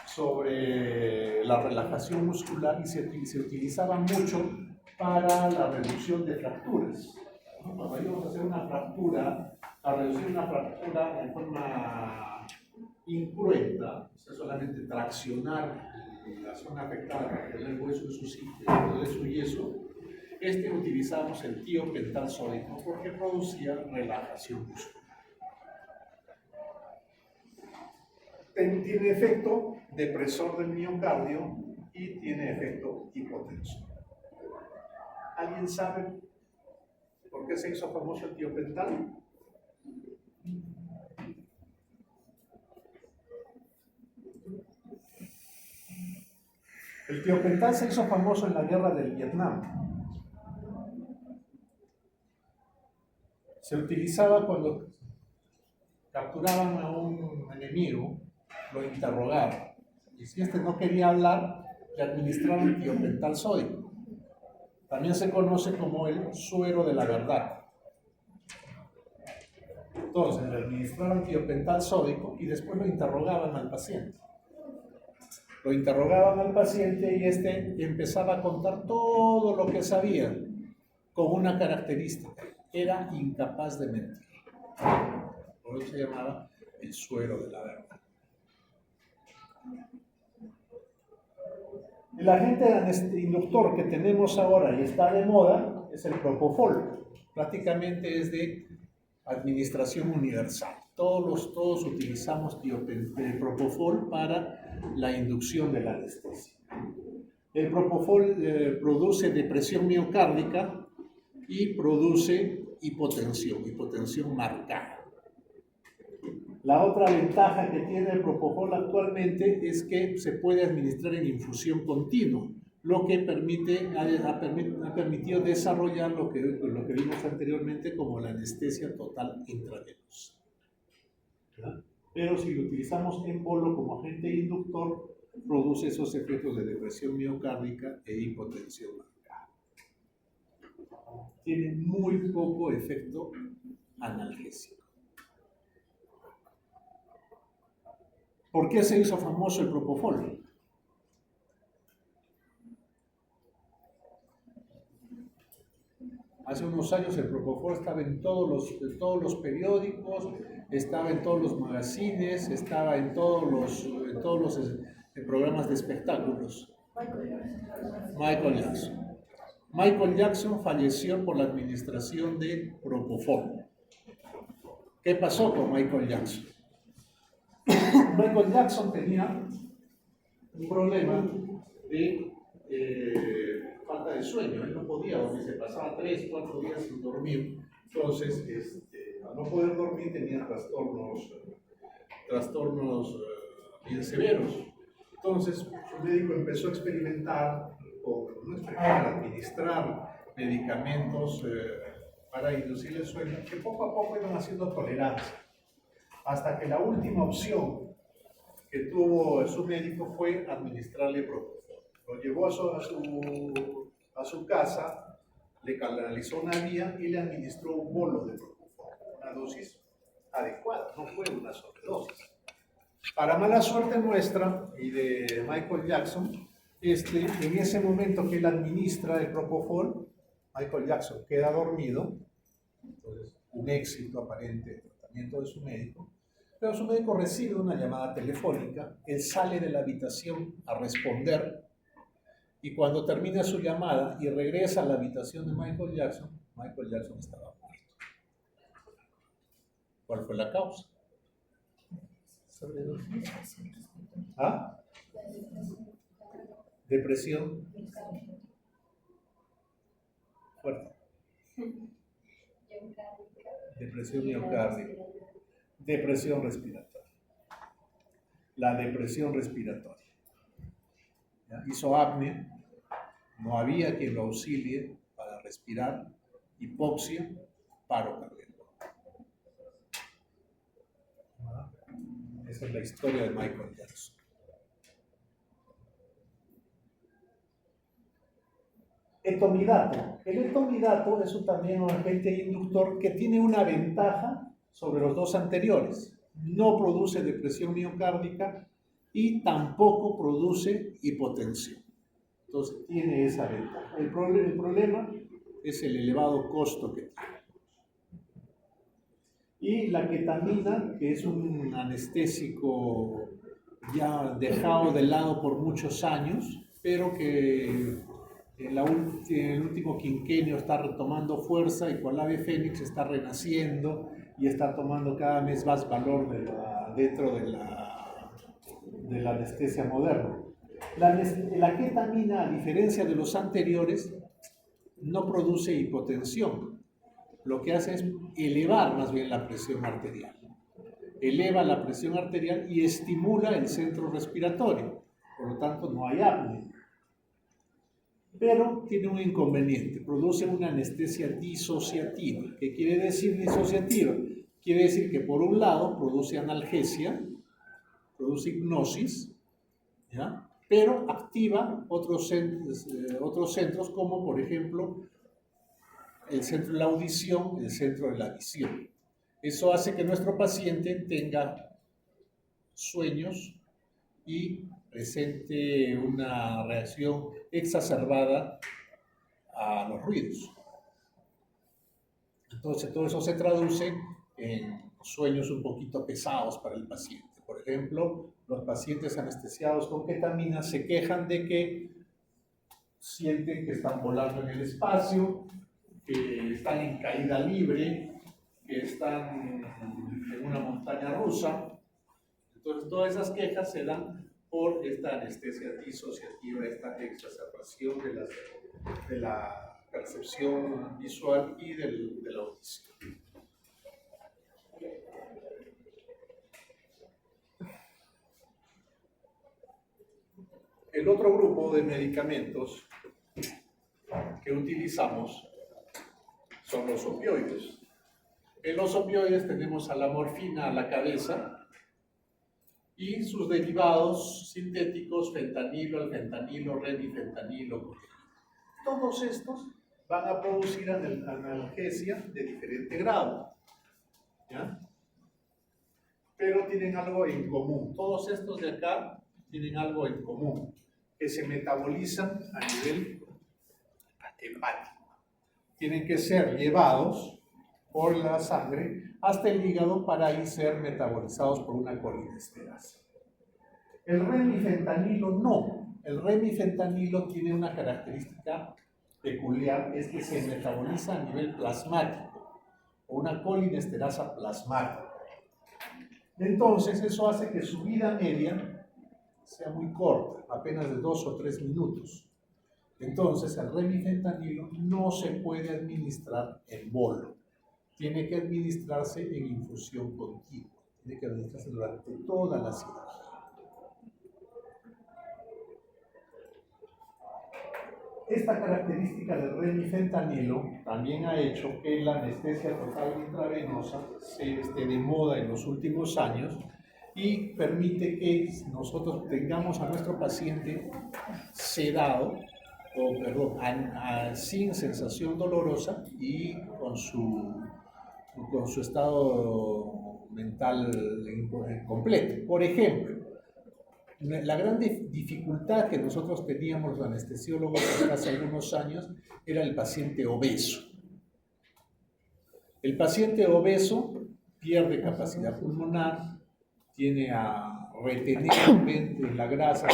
Speaker 1: sobre la relajación muscular y se utilizaba mucho para la reducción de fracturas. Cuando íbamos a hacer una fractura, a reducir una fractura en forma incruenta, o sea, solamente traccionar la zona afectada para tener el hueso en su sitio, de su yeso, utilizamos el tiopental sódico porque producía relajación muscular. Tiene efecto depresor del miocardio y tiene efecto hipotensor. ¿Alguien sabe por qué se hizo famoso el tiopental? El tiopental se hizo famoso en la guerra del Vietnam. Se utilizaba cuando capturaban a un enemigo, lo interrogaban. Y si este no quería hablar, le administraban tiopental sódico. También se conoce como el suero de la verdad. Entonces, le administraban tiopental sódico y después lo interrogaban al paciente. Lo interrogaban al paciente y este empezaba a contar todo lo que sabía con una característica: era incapaz de mentir. Por eso se llamaba el suero de la verdad. El agente inductor que tenemos ahora y está de moda es el propofol. Prácticamente es de administración universal. Todos utilizamos el propofol para la inducción de la anestesia. El propofol produce depresión miocárdica y produce hipotensión marcada. La otra ventaja que tiene el propofol actualmente es que se puede administrar en infusión continua, lo que ha permitido desarrollar lo que vimos anteriormente como la anestesia total intravenosa. ¿Verdad? Pero si lo utilizamos en bolo como agente inductor, produce esos efectos de depresión miocárdica e hipotensión marcada. Tiene muy poco efecto analgésico. ¿Por qué se hizo famoso el propofol? Hace unos años el propofol estaba en todos los periódicos, estaba en todos los magazines, estaba en todos los programas de espectáculos. Michael Jackson. Michael Jackson falleció por la administración de propofol. ¿Qué pasó con Michael Jackson? Michael Jackson tenía un problema de falta de sueño. Él no podía dormir, se pasaba 3, 4 días sin dormir. Entonces, al no poder dormir, tenía trastornos bien severos. Entonces, su médico empezó a experimentar, administrar medicamentos para inducir el sueño, que poco a poco iban haciendo tolerancia. Hasta que la última opción que tuvo su médico fue administrarle propofol. Lo llevó a su casa, le canalizó una vía y le administró un bolo de propofol, una dosis adecuada, no fue una sobredosis. Para mala suerte nuestra y de Michael Jackson, en ese momento que él administra el propofol, Michael Jackson queda dormido. Entonces, un éxito aparente del tratamiento de su médico. Pero su médico recibe una llamada telefónica, él sale de la habitación a responder y cuando termina su llamada y regresa a la habitación de Michael Jackson estaba muerto. ¿Cuál fue la causa? ¿Ah? Depresión. Fuerte. Depresión miocárdica. Depresión respiratoria. La depresión respiratoria. ¿Ya? Hizo apnea, no había quien lo auxilie para respirar, hipoxia, paro cardíaco. Esa es la historia de Michael Jackson. etomidato. El etomidato es también un agente inductor que tiene una ventaja sobre los dos anteriores. No produce depresión miocárdica y tampoco produce hipotensión. Entonces tiene esa ventaja. El problema es el elevado costo que tiene. Y la ketamina, que es un anestésico ya dejado de lado por muchos años, pero que en el último quinquenio está retomando fuerza y con la ave fénix está renaciendo y está tomando cada vez más valor dentro de la anestesia moderna. La ketamina, a diferencia de los anteriores, no produce hipotensión. Lo que hace es elevar más bien la presión arterial. Eleva la presión arterial y estimula el centro respiratorio. Por lo tanto, no hay apnea. Pero tiene un inconveniente. Produce una anestesia disociativa. ¿Qué quiere decir disociativa? Quiere decir que por un lado produce analgesia, produce hipnosis, ¿ya? Pero activa otros centros como por ejemplo el centro de la audición, el centro de la visión. Eso hace que nuestro paciente tenga sueños y presente una reacción exacerbada a los ruidos. Entonces todo eso se traduce en sueños un poquito pesados para el paciente. Por ejemplo, los pacientes anestesiados con ketamina se quejan de que sienten que están volando en el espacio, que están en caída libre, que están en una montaña rusa. Entonces todas esas quejas se dan por esta anestesia disociativa, esta exacerbación de la percepción visual y de la audición. El otro grupo de medicamentos que utilizamos son los opioides. En los opioides tenemos a la morfina a la cabeza y sus derivados sintéticos, fentanilo, alfentanilo, remifentanilo. Todos estos van a producir analgesia de diferente grado, ¿ya? Pero tienen algo en común. Todos estos de acá tienen algo en común, que se metabolizan a nivel hepático. Tienen que ser llevados por la sangre hasta el hígado para ahí ser metabolizados por una colinesterasa. El remifentanilo no. El remifentanilo tiene una característica peculiar, es que se metaboliza a nivel plasmático, o una colinesterasa plasmática. Entonces eso hace que su vida media sea muy corta, apenas de 2 o 3 minutos. Entonces el remifentanilo no se puede administrar en bolo, tiene que administrarse en infusión continua, tiene que administrarse durante toda la cirugía. Esta característica del remifentanilo también ha hecho que la anestesia total intravenosa esté de moda en los últimos años y permite que nosotros tengamos a nuestro paciente sedado, sin sensación dolorosa y con su estado mental completo. Por ejemplo, la gran dificultad que nosotros teníamos los anestesiólogos hace algunos años era el paciente obeso. El paciente obeso pierde capacidad pulmonar, tiene a retener en la grasa,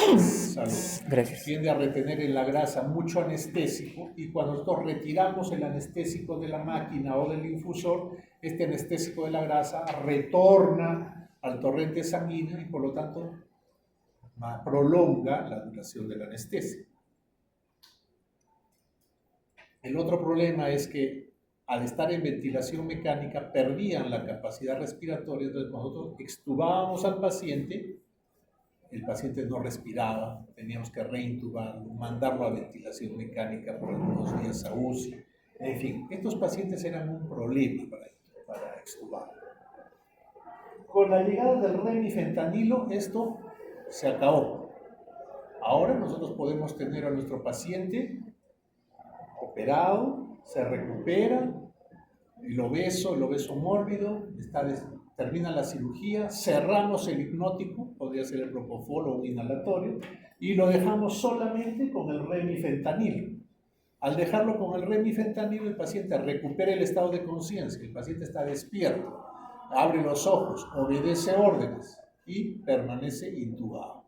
Speaker 1: tiende a retener en la grasa mucho anestésico, y cuando nosotros retiramos el anestésico de la máquina o del infusor, este anestésico de la grasa retorna al torrente sanguíneo y por lo tanto prolonga la duración de la anestesia. El otro problema es que al estar en ventilación mecánica perdían la capacidad respiratoria, entonces nosotros extubábamos al paciente, el paciente no respiraba, teníamos que reintubarlo, mandarlo a ventilación mecánica por algunos días a UCI. En fin, estos pacientes eran un problema para extubar. Con la llegada del remifentanilo esto se acabó. Ahora nosotros podemos tener a nuestro paciente operado, se recupera, el obeso mórbido, termina la cirugía, cerramos el hipnótico, podría ser el propofol o un inhalatorio, y lo dejamos solamente con el remifentanilo. Al dejarlo con el remifentanilo, el paciente recupera el estado de conciencia, el paciente está despierto, abre los ojos, obedece órdenes y permanece intubado.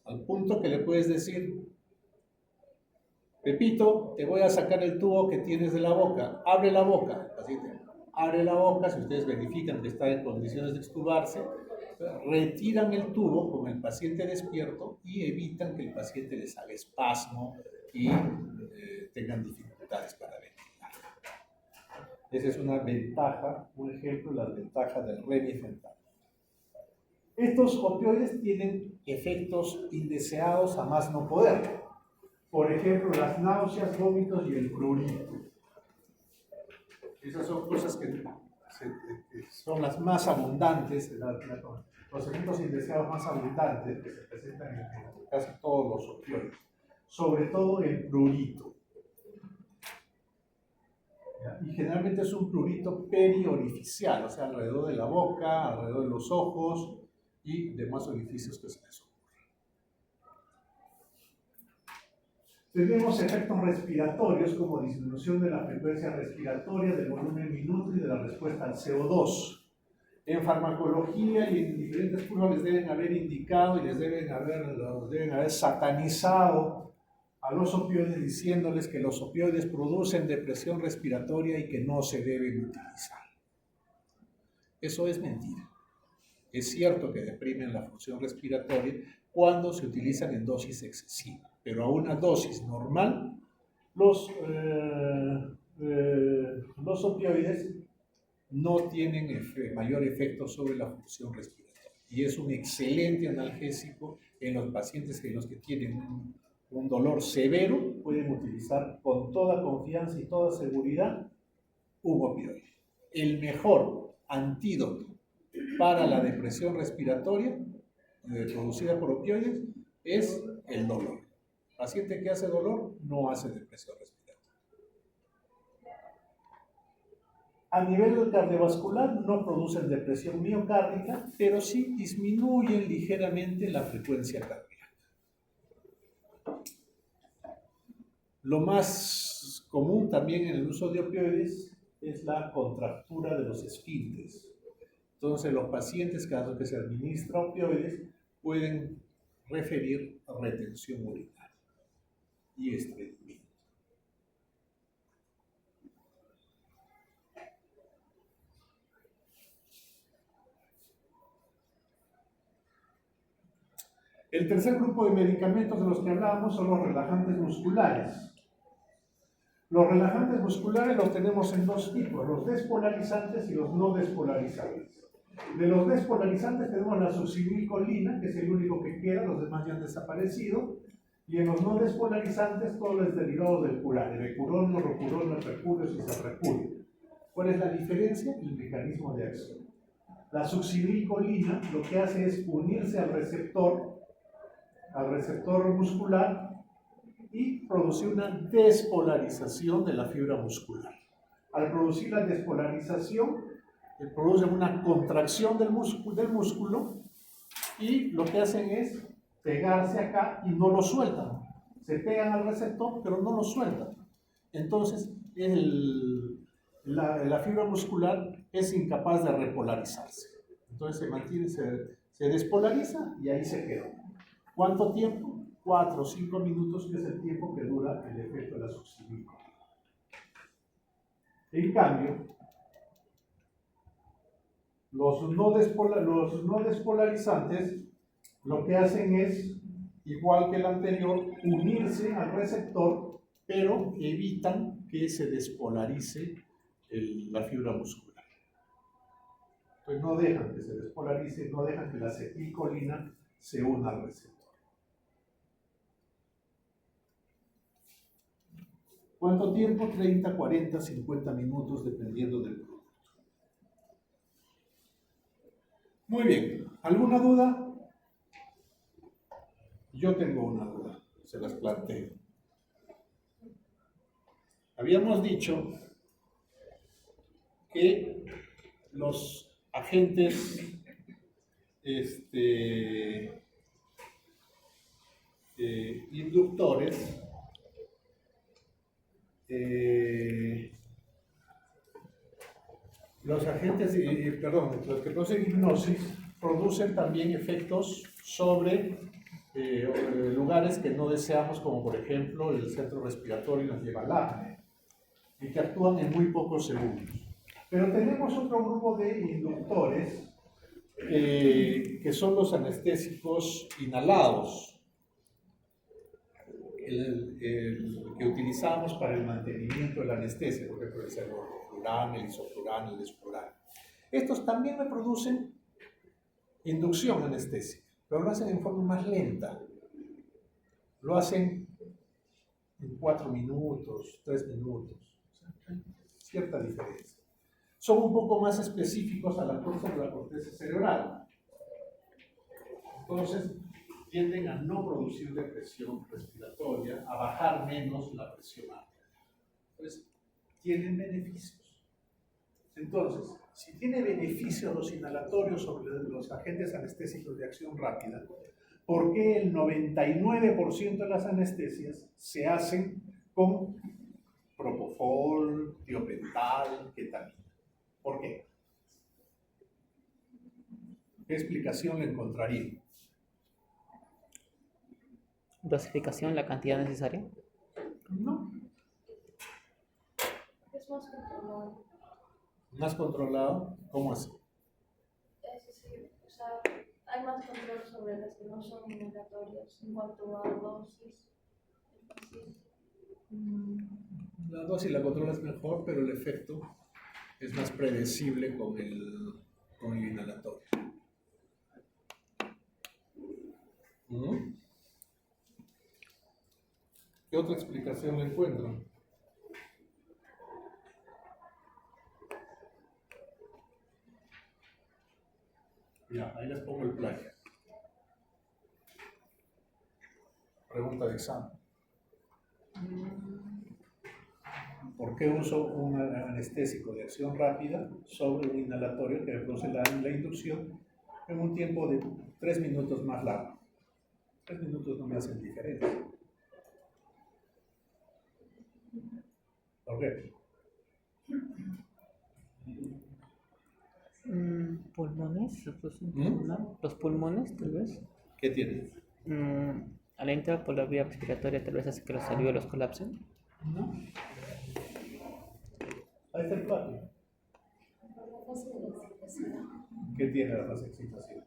Speaker 1: Al punto que le puedes decir: Pepito, te voy a sacar el tubo que tienes de la boca, abre la boca. El paciente abre la boca, si ustedes verifican que está en condiciones de extubarse, retiran el tubo con el paciente despierto y evitan que el paciente les haga espasmo y tengan dificultades para ventilar. Esa es una ventaja, un ejemplo de las ventajas del remifentanilo. Estos opioides tienen efectos indeseados a más no poder. Por ejemplo, las náuseas, vómitos y el prurito. Esas son cosas que son las más abundantes, los efectos indeseados más abundantes que se presentan en casi todos los opioides. Sobre todo el prurito. Y generalmente es un prurito periorificial, o sea, alrededor de la boca, alrededor de los ojos y demás orificios que se les ocurren. Tenemos efectos respiratorios como disminución de la frecuencia respiratoria, del volumen minuto y de la respuesta al CO2. En farmacología y en diferentes cursos les deben haber indicado y los deben haber satanizado a los opioides diciéndoles que los opioides producen depresión respiratoria y que no se deben utilizar. Eso es mentira. Es cierto que deprimen la función respiratoria cuando se utilizan en dosis excesiva, pero a una dosis normal, los opioides no tienen mayor efecto sobre la función respiratoria. Y es un excelente analgésico en los pacientes en los que tienen un dolor severo, pueden utilizar con toda confianza y toda seguridad un opioide. El mejor antídoto para la depresión respiratoria producida por opioides es el dolor. El paciente que hace dolor no hace depresión respiratoria. A nivel cardiovascular no producen depresión miocárdica, pero sí disminuyen ligeramente la frecuencia cardíaca. Lo más común también en el uso de opioides es la contractura de los esfínteres. Entonces, los pacientes, cada vez que se administra opioides, pueden referir a retención urinaria y estreñimiento. El tercer grupo de medicamentos de los que hablábamos son los relajantes musculares. Los relajantes musculares los tenemos en dos tipos, los despolarizantes y los no despolarizantes. De los despolarizantes tenemos la succinilcolina, que es el único que queda, los demás ya han desaparecido, y en los no despolarizantes todo los derivados del curare, becurón, rocurón, mercurio, cisaprecurio. ¿Cuál es la diferencia? El mecanismo de acción. La succinilcolina lo que hace es unirse al receptor muscular y producir una despolarización de la fibra muscular. Al producir la despolarización, produce una contracción del músculo y lo que hacen es pegarse acá y no lo sueltan. Se pegan al receptor, pero no lo sueltan. Entonces, la fibra muscular es incapaz de repolarizarse. Entonces se mantiene, se despolariza y ahí se queda. ¿Cuánto tiempo? 4 o 5 minutos, que es el tiempo que dura el efecto de la succinilcolina. En cambio, los no despolarizantes lo que hacen es, igual que el anterior, unirse al receptor, pero evitan que se despolarice la fibra muscular. Entonces no dejan que se despolarice, no dejan que la acetilcolina se una al receptor. ¿Cuánto tiempo? 30, 40, 50 minutos, dependiendo del producto. Muy bien. ¿Alguna duda? Yo tengo una duda. se las planteo. Habíamos dicho que los agentes inductores los agentes, los que producen hipnosis producen también efectos sobre lugares que no deseamos, como por ejemplo el centro respiratorio nos lleva al apnea, y que actúan en muy pocos segundos. Pero tenemos otro grupo de inductores que son los anestésicos inhalados, el que utilizamos para el mantenimiento de la anestesia, por ejemplo el sevoflurane, el isoflurane, el desflurane. Estos también me producen inducción anestésica, pero lo hacen en forma más lenta. Lo hacen en 4 minutos, 3 minutos. O sea, hay cierta diferencia. Son un poco más específicos a la fuerza de la corteza cerebral. Entonces, tienden a no producir depresión respiratoria, a bajar menos la presión arterial. Entonces, tienen beneficios. Entonces, si tiene beneficios los inhalatorios sobre los agentes anestésicos de acción rápida, ¿por qué el 99% de las anestesias se hacen con propofol, tiopental, ketamina? ¿Por qué? ¿Qué explicación le encontraría?
Speaker 2: ¿Dosificación, la cantidad necesaria?
Speaker 1: No.
Speaker 4: Es más controlado.
Speaker 1: ¿Más controlado? ¿Cómo así?
Speaker 4: Es decir, o sea, hay más control sobre las que no son inhalatorias en cuanto a dosis. Entonces,
Speaker 1: La dosis la controlas mejor, pero el efecto es más predecible con el inhalatorio. ¿Mm? ¿Qué otra explicación le encuentro? Ya, ahí les pongo el plagio. Pregunta de examen. ¿Por qué uso un anestésico de acción rápida sobre un inhalatorio que produce la inducción en un tiempo de 3 minutos más largo? 3 minutos no me hacen diferencia. ¿Por qué?
Speaker 2: ¿Pulmones? ¿Los pulmones, tal vez?
Speaker 1: ¿Qué tiene?
Speaker 2: Al entrar por la vía respiratoria, tal vez hace que los alvéolos colapsen.
Speaker 1: ¿No? Ahí está el plagio. ¿Qué tiene la fase de excitación?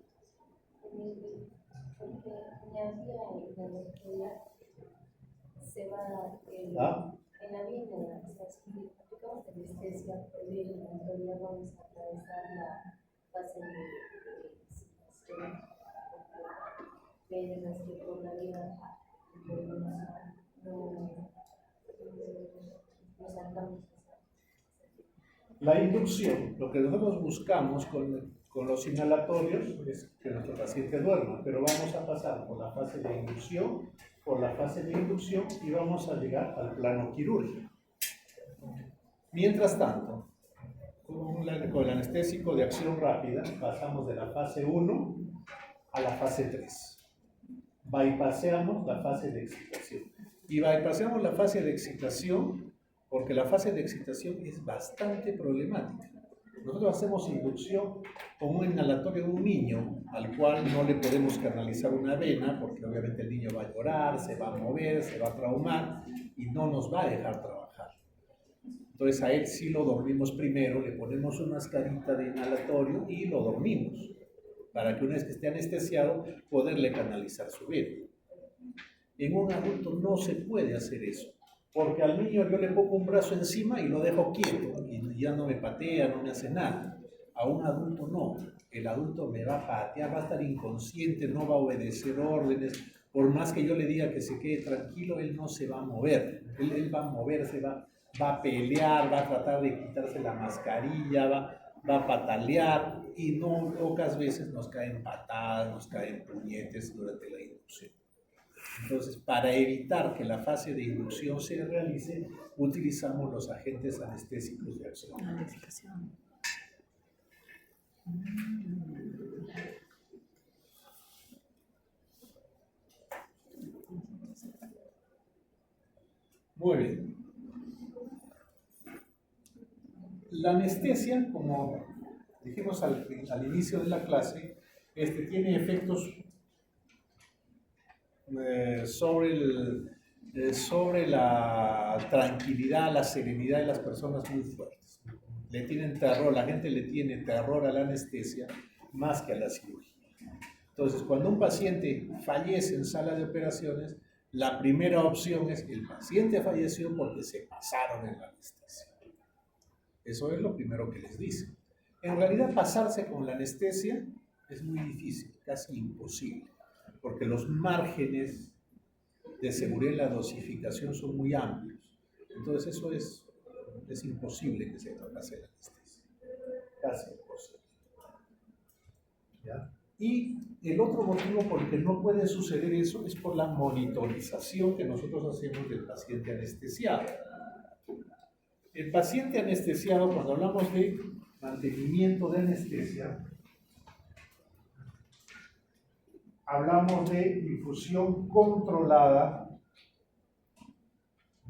Speaker 5: Se va
Speaker 1: ¿Ah?
Speaker 5: en la vida, o sea, si aplicamos anestesia, todavía vamos a atravesar la fase de excitación, pero que por la vida no saltamos.
Speaker 1: La inducción, lo que nosotros buscamos con los inhalatorios es que nuestro paciente duerma, pero vamos a pasar por la fase de inducción, y vamos a llegar al plano quirúrgico. Mientras tanto, con el anestésico de acción rápida, pasamos de la fase 1 a la fase 3. Bypaseamos la fase de excitación. Y bypaseamos la fase de excitación porque la fase de excitación es bastante problemática. Nosotros hacemos inducción con un inhalatorio de un niño al cual no le podemos canalizar una vena porque obviamente el niño va a llorar, se va a mover, se va a traumar y no nos va a dejar trabajar. Entonces a él sí lo dormimos primero, le ponemos una mascarita de inhalatorio y lo dormimos para que una vez que esté anestesiado poderle canalizar su vena. En un adulto no se puede hacer eso. Porque al niño yo le pongo un brazo encima y lo dejo quieto y ya no me patea, no me hace nada. A un adulto no. El adulto me va a patear, va a estar inconsciente, no va a obedecer órdenes. Por más que yo le diga que se quede tranquilo, él no se va a mover. Él va a moverse, va a pelear, va a tratar de quitarse la mascarilla, va a patalear y no pocas veces nos caen patadas, nos caen puñetes durante la inducción. Entonces, para evitar que la fase de inducción se realice, utilizamos los agentes anestésicos de acción.
Speaker 2: Anestesiación.
Speaker 1: Muy bien. La anestesia, como dijimos al inicio de la clase, tiene efectos sobre la tranquilidad, la serenidad de las personas muy fuertes. Le tienen terror, la gente le tiene terror a la anestesia más que a la cirugía. Entonces, cuando un paciente fallece en sala de operaciones, la primera opción es que el paciente falleció porque se pasaron en la anestesia. Eso es lo primero que les dicen. En realidad, pasarse con la anestesia es muy difícil, casi imposible, porque los márgenes de seguridad en la dosificación son muy amplios. Entonces, eso es imposible que se pase la anestesia. Casi imposible. ¿Ya? Y el otro motivo por el que no puede suceder eso es por la monitorización que nosotros hacemos del paciente anestesiado. El paciente anestesiado, cuando hablamos de mantenimiento de anestesia, hablamos de infusión controlada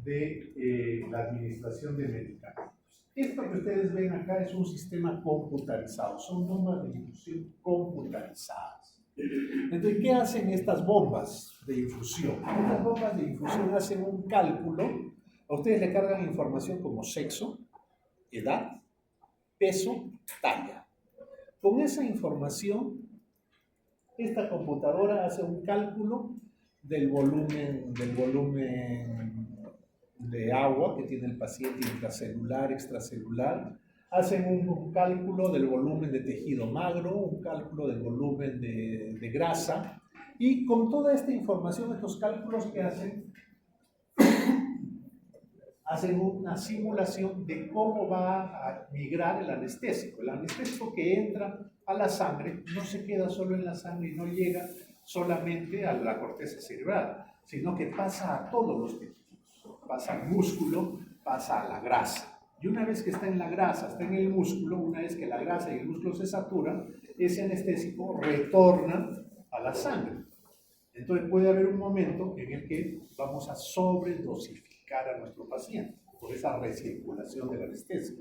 Speaker 1: de la administración de medicamentos. Esto que ustedes ven acá es un sistema computarizado, son bombas de infusión computarizadas. Entonces, ¿qué hacen estas bombas de infusión? Estas bombas de infusión hacen un cálculo, a ustedes le cargan información como sexo, edad, peso, talla. Con esa información, esta computadora hace un cálculo del volumen de agua que tiene el paciente intracelular, extracelular. Hacen un cálculo del volumen de tejido magro, un cálculo del volumen de grasa. Y con toda esta información, estos cálculos que hacen una simulación de cómo va a migrar el anestésico. El anestésico que entra a la sangre no se queda solo en la sangre y no llega solamente a la corteza cerebral, sino que pasa a todos los tejidos. Pasa al músculo, pasa a la grasa. Y una vez que está en la grasa, está en el músculo, una vez que la grasa y el músculo se saturan, ese anestésico retorna a la sangre. Entonces puede haber un momento en el que vamos a sobredosificar a nuestro paciente por esa recirculación de la anestesia.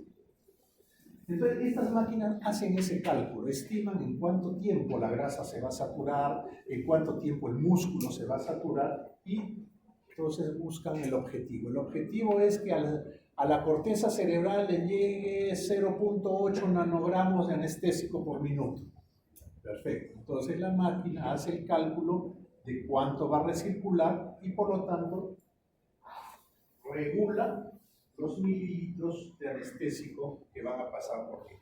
Speaker 1: Entonces estas máquinas hacen ese cálculo, estiman en cuánto tiempo la grasa se va a saturar, en cuánto tiempo el músculo se va a saturar y entonces buscan el objetivo. El objetivo es que a la corteza cerebral le llegue 0.8 nanogramos de anestésico por minuto. Perfecto. Entonces la máquina hace el cálculo de cuánto va a recircular y por lo tanto regula los mililitros de anestésico que van a pasar por él.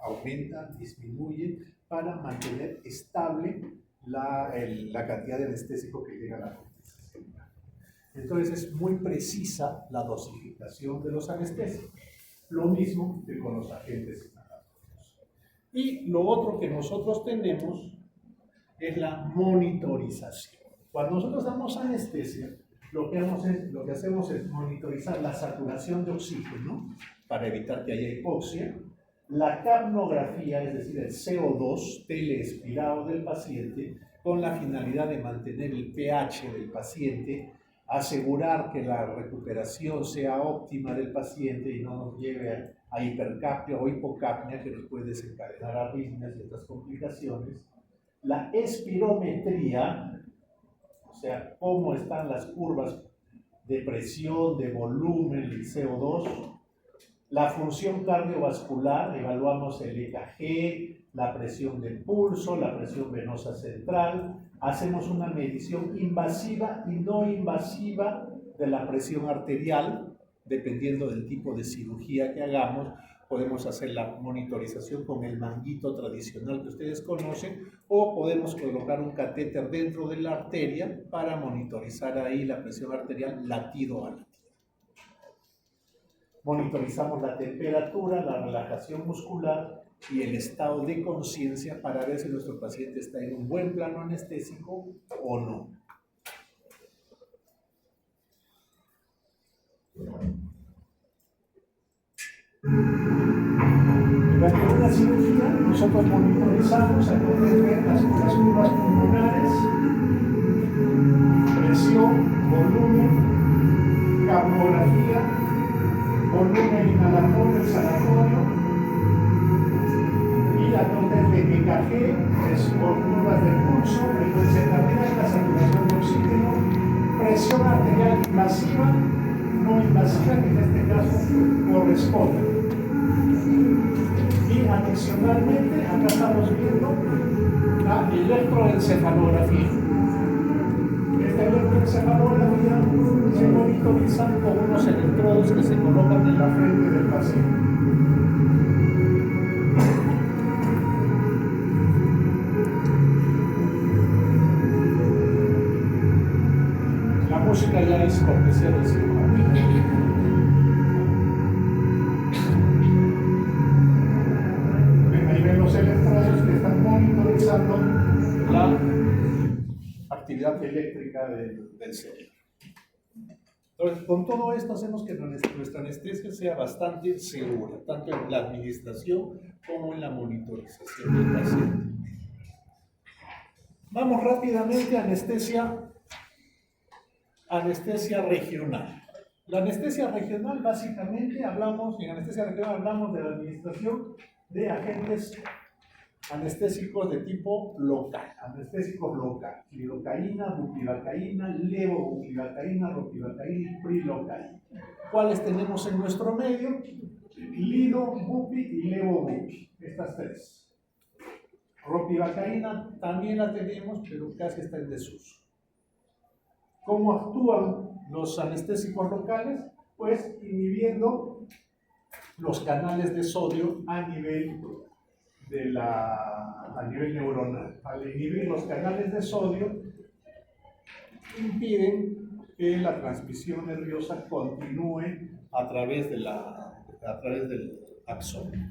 Speaker 1: Aumenta, disminuye para mantener estable la cantidad de anestésico que llega a la corteza cerebral. Entonces es muy precisa la dosificación de los anestésicos. Lo mismo que con los agentes inhalatorios. Y lo otro que nosotros tenemos es la monitorización. Cuando nosotros damos anestesia, lo que hacemos es monitorizar la saturación de oxígeno para evitar que haya hipoxia, la capnografía, es decir, el CO2 teleexpirado del paciente, con la finalidad de mantener el pH del paciente, asegurar que la recuperación sea óptima del paciente y no nos lleve a hipercapnia o hipocapnia que nos puede desencadenar arritmias y otras complicaciones. La espirometría, o sea, cómo están las curvas de presión, de volumen, el CO2. La función cardiovascular, evaluamos el EKG, la presión del pulso, la presión venosa central. Hacemos una medición invasiva y no invasiva de la presión arterial, dependiendo del tipo de cirugía que hagamos. Podemos hacer la monitorización con el manguito tradicional que ustedes conocen o podemos colocar un catéter dentro de la arteria para monitorizar ahí la presión arterial latido a latido. Monitorizamos la temperatura, la relajación muscular y el estado de conciencia para ver si nuestro paciente está en un buen plano anestésico o no. Durante una cirugía, nosotros monitorizamos a poder ver las curvas pulmonares, presión, volumen, capnografía, volumen inhalatorio, exhalatorio, y a través de EKG, curvas del pulso, frecuencia cardíaca, saturación de oxígeno, presión arterial invasiva, no invasiva, que en este caso corresponde. Y adicionalmente, acá estamos viendo la electroencefalografía. Esta electroencefalografía se monitoriza con unos electrodos que se colocan en la frente del paciente. La música ya es cortesía del cirujano. Ahí ven los electrodos que están monitorizando la actividad eléctrica del cerebro. Entonces, con todo esto hacemos que nuestra anestesia sea bastante segura, tanto en la administración como en la monitorización del paciente. Vamos rápidamente a anestesia regional. La anestesia regional, básicamente, en anestesia regional hablamos de la administración de agentes anestésicos de tipo local, anestésicos local, lidocaína, bupivacaína, levobupivacaína, ropivacaína y prilocaína. ¿Cuáles tenemos en nuestro medio? Lido, bupi y levobupi, estas tres. Ropivacaína también la tenemos, pero casi está en desuso. ¿Cómo actúan los anestésicos locales? Pues inhibiendo los canales de sodio a nivel neuronal. Al inhibir los canales de sodio, impiden que la transmisión nerviosa continúe a través del axón.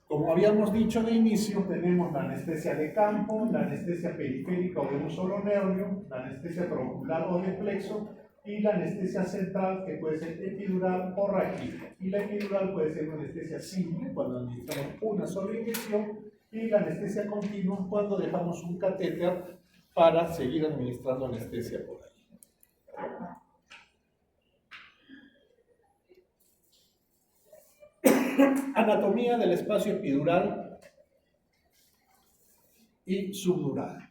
Speaker 1: Como habíamos dicho de inicio, tenemos la anestesia de campo, la anestesia periférica o de un solo nervio, la anestesia troncular o de plexo, y la anestesia central, que puede ser epidural o raquídea. Y la epidural puede ser una anestesia simple, cuando administramos una sola inyección, y la anestesia continua, cuando dejamos un catéter para seguir administrando anestesia por ahí. Anatomía del espacio epidural y subdural.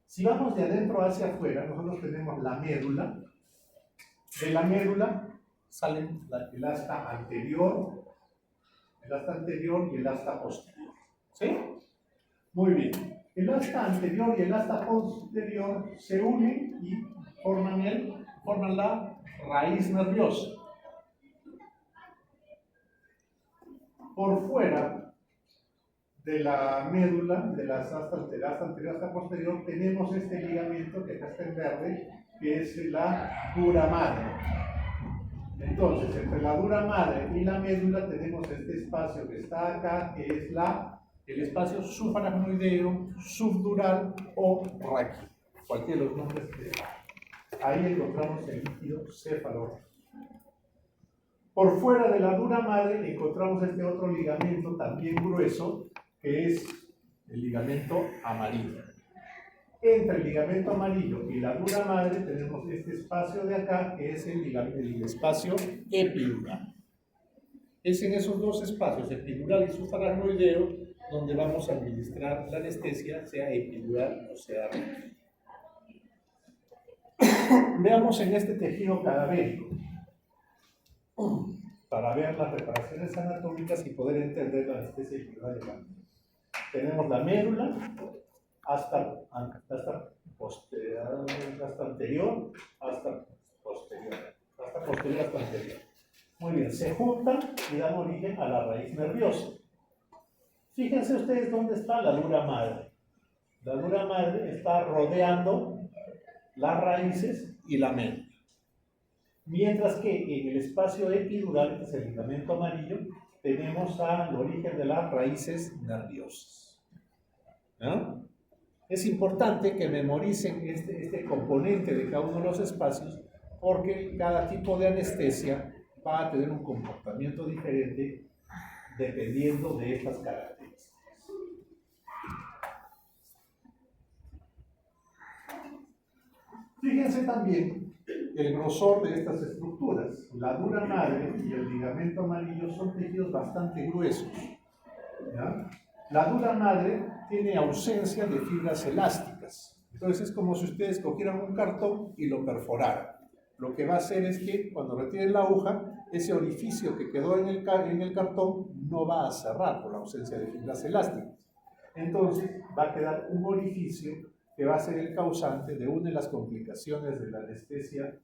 Speaker 1: Si vamos de adentro hacia afuera, nosotros tenemos la médula. De la médula salen el asta anterior y el asta posterior. ¿Sí? Muy bien. El asta anterior y el asta posterior se unen y forman la raíz nerviosa. Por fuera de la médula, de la asta anterior y asta posterior, tenemos este ligamento que acá está en verde, que es la dura madre. Entonces, entre la dura madre y la médula tenemos este espacio que está acá, que es el espacio subaracnoideo, subdural o raquídeo. Cualquiera de los nombres que ahí encontramos el líquido cefalorraquídeo. Por fuera de la dura madre encontramos este otro ligamento también grueso, que es el ligamento amarillo. Entre el ligamento amarillo y la dura madre tenemos este espacio de acá, que es el espacio epidural. Es en esos dos espacios, epidural y subaracnoideo, donde vamos a administrar la anestesia, sea epidural o sea raquídea. Veamos en este tejido cadavérico, para ver las reparaciones anatómicas y poder entender la anestesia epidural. Tenemos la médula hasta anterior, hasta posterior, hasta anterior. Muy bien, se juntan y dan origen a la raíz nerviosa. Fíjense ustedes dónde está la dura madre. La dura madre está rodeando las raíces y la médula. Mientras que en el espacio epidural, que es el ligamento amarillo, tenemos al origen de las raíces nerviosas. ¿No? Es importante que memoricen este componente de cada uno de los espacios porque cada tipo de anestesia va a tener un comportamiento diferente dependiendo de estas características. Fíjense también el grosor de estas estructuras. La dura madre y el ligamento amarillo son tejidos bastante gruesos, ¿ya? La dura madre tiene ausencia de fibras elásticas. Entonces es como si ustedes cogieran un cartón y lo perforaran. Lo que va a hacer es que cuando retiren la aguja, ese orificio que quedó en el cartón no va a cerrar por la ausencia de fibras elásticas. Entonces va a quedar un orificio que va a ser el causante de una de las complicaciones de la anestesia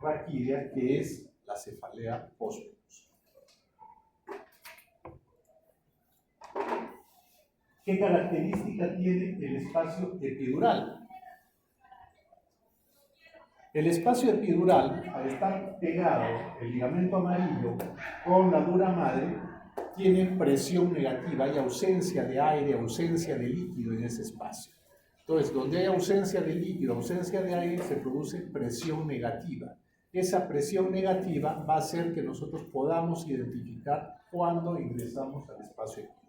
Speaker 1: raquídea, que es la cefalea postprandial. ¿Qué característica tiene el espacio epidural? El espacio epidural, al estar pegado el ligamento amarillo con la dura madre, tiene presión negativa, hay ausencia de aire, ausencia de líquido en ese espacio. Entonces, donde hay ausencia de líquido, ausencia de aire, se produce presión negativa. Esa presión negativa va a hacer que nosotros podamos identificar cuándo ingresamos al espacio epidural.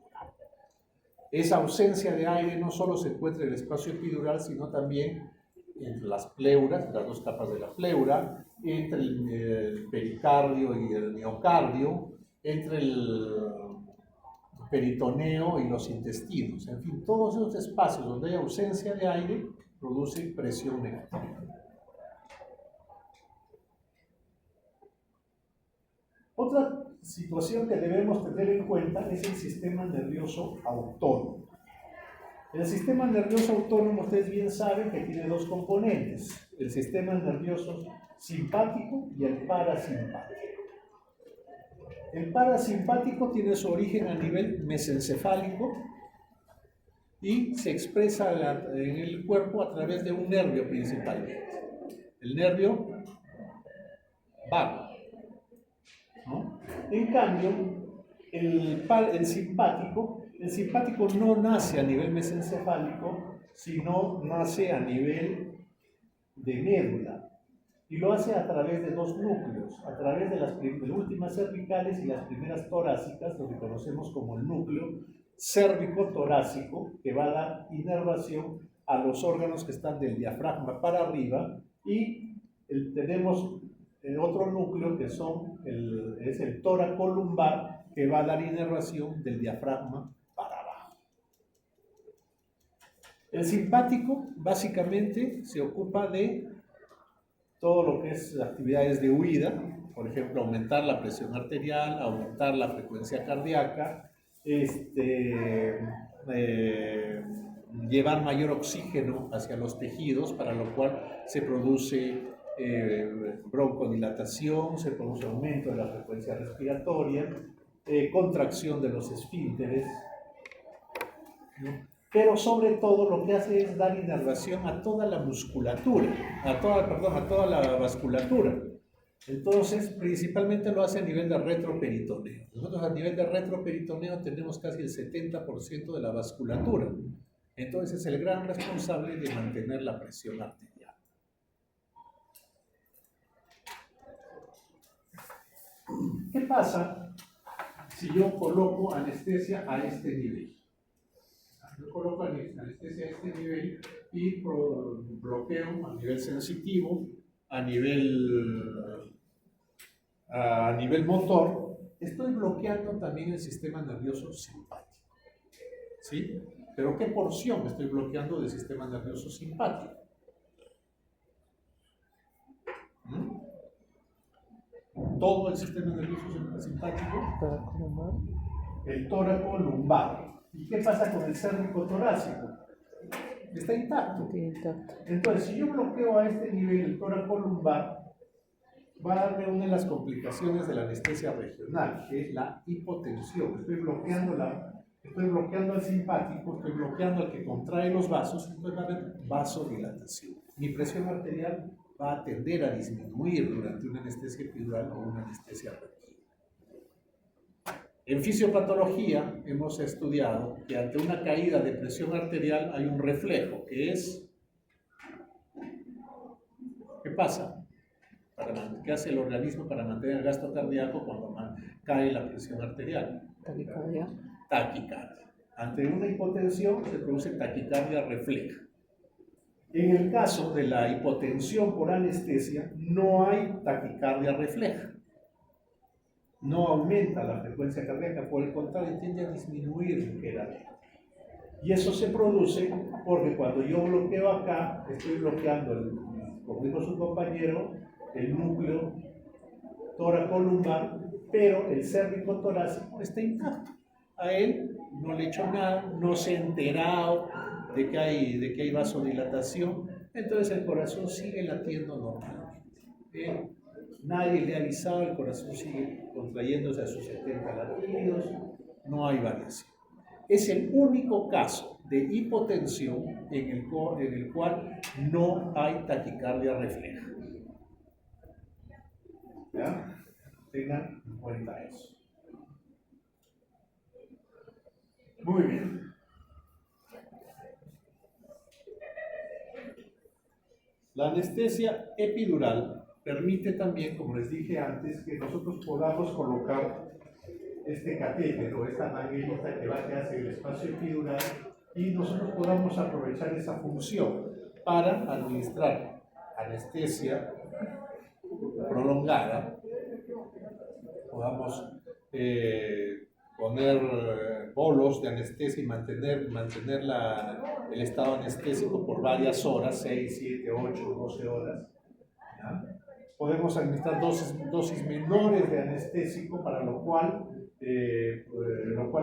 Speaker 1: Esa ausencia de aire no solo se encuentra en el espacio epidural, sino también entre las pleuras, las dos capas de la pleura, entre el pericardio y el miocardio, entre el peritoneo y los intestinos. En fin, todos esos espacios donde hay ausencia de aire producen presión negativa. Otra situación que debemos tener en cuenta es el sistema nervioso autónomo. El sistema nervioso autónomo, ustedes bien saben que tiene dos componentes, el sistema nervioso simpático y el parasimpático. El parasimpático tiene su origen a nivel mesencefálico y se expresa en el cuerpo a través de un nervio principalmente, el nervio vago, ¿no? En cambio, el simpático no nace a nivel mesencefálico, sino nace a nivel de médula. Y lo hace a través de dos núcleos, a través de las últimas cervicales y las primeras torácicas, lo que conocemos como el núcleo cérvico-torácico, que va a dar inervación a los órganos que están del diafragma para arriba, y tenemos otro núcleo que es el tóraco-lumbar, que va a dar inervación del diafragma para abajo. El simpático básicamente se ocupa de todo lo que es actividades de huida, por ejemplo, aumentar la presión arterial, aumentar la frecuencia cardíaca, llevar mayor oxígeno hacia los tejidos, para lo cual se produce broncodilatación, se produce aumento de la frecuencia respiratoria, contracción de los esfínteres, ¿no? Pero sobre todo lo que hace es dar inervación a toda la musculatura, a toda la vasculatura. Entonces, principalmente lo hace a nivel de retroperitoneo. Nosotros a nivel de retroperitoneo tenemos casi el 70% de la vasculatura. Entonces es el gran responsable de mantener la presión arterial. ¿Qué pasa si yo coloco anestesia a este nivel? Yo coloco anestesia a este nivel y bloqueo a nivel sensitivo, a nivel motor. Estoy bloqueando también el sistema nervioso simpático, ¿sí? Pero ¿qué porción estoy bloqueando del sistema nervioso simpático? Todo el sistema nervioso simpático, el tóraco lumbar. ¿Y qué pasa con el cérvico torácico? Está intacto. Entonces, si yo bloqueo a este nivel el tóraco lumbar, va a darme una de las complicaciones de la anestesia regional, que es la hipotensión. Estoy bloqueando el simpático, estoy bloqueando el que contrae los vasos, entonces va a haber vasodilatación. Mi presión arterial va a tender a disminuir durante una anestesia epidural o una anestesia regional. En fisiopatología hemos estudiado que ante una caída de presión arterial hay un reflejo, que es, ¿qué pasa? ¿Qué hace el organismo para mantener el gasto cardíaco cuando cae la presión arterial?
Speaker 2: Taquicardia.
Speaker 1: Taquicardia. Ante una hipotensión se produce taquicardia refleja. En el caso de la hipotensión por anestesia, no hay taquicardia refleja. No aumenta la frecuencia cardíaca, por el contrario, tiende a disminuir ligeramente. Y eso se produce porque cuando yo bloqueo acá, estoy bloqueando, como dijo su compañero, el núcleo toracolumbar, pero el cérvico torácico está intacto. A él no le he hecho nada, no se ha enterado de que hay vasodilatación, entonces el corazón sigue latiendo normalmente. Nadie le ha avisado, el corazón sigue contrayéndose a sus 70 latidos, no hay variación. Es el único caso de hipotensión en el cual no hay taquicardia refleja. ¿Ya? Tengan en cuenta eso. Muy bien. La anestesia epidural permite también, como les dije antes, que nosotros podamos colocar este catéter o esta manguerita que hace el espacio epidural y nosotros podamos aprovechar esa función para administrar anestesia prolongada, podamos poner bolos de anestesia y mantener el estado anestésico por varias horas, 6, 7, 8, 12 horas. ¿Ya? Podemos administrar dosis menores de anestésico, para lo cual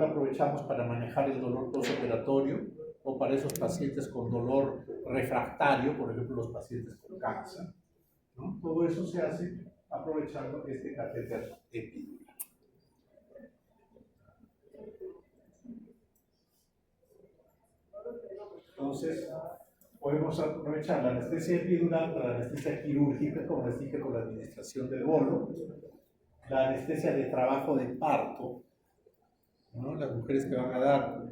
Speaker 1: aprovechamos para manejar el dolor postoperatorio o para esos pacientes con dolor refractario, por ejemplo los pacientes con cáncer, ¿no? Todo eso se hace aprovechando este catéter epidural. Entonces, podemos aprovechar la anestesia epidural para la anestesia quirúrgica, como les dije, con la administración del bolo, la anestesia de trabajo de parto, ¿no? Las mujeres que van a dar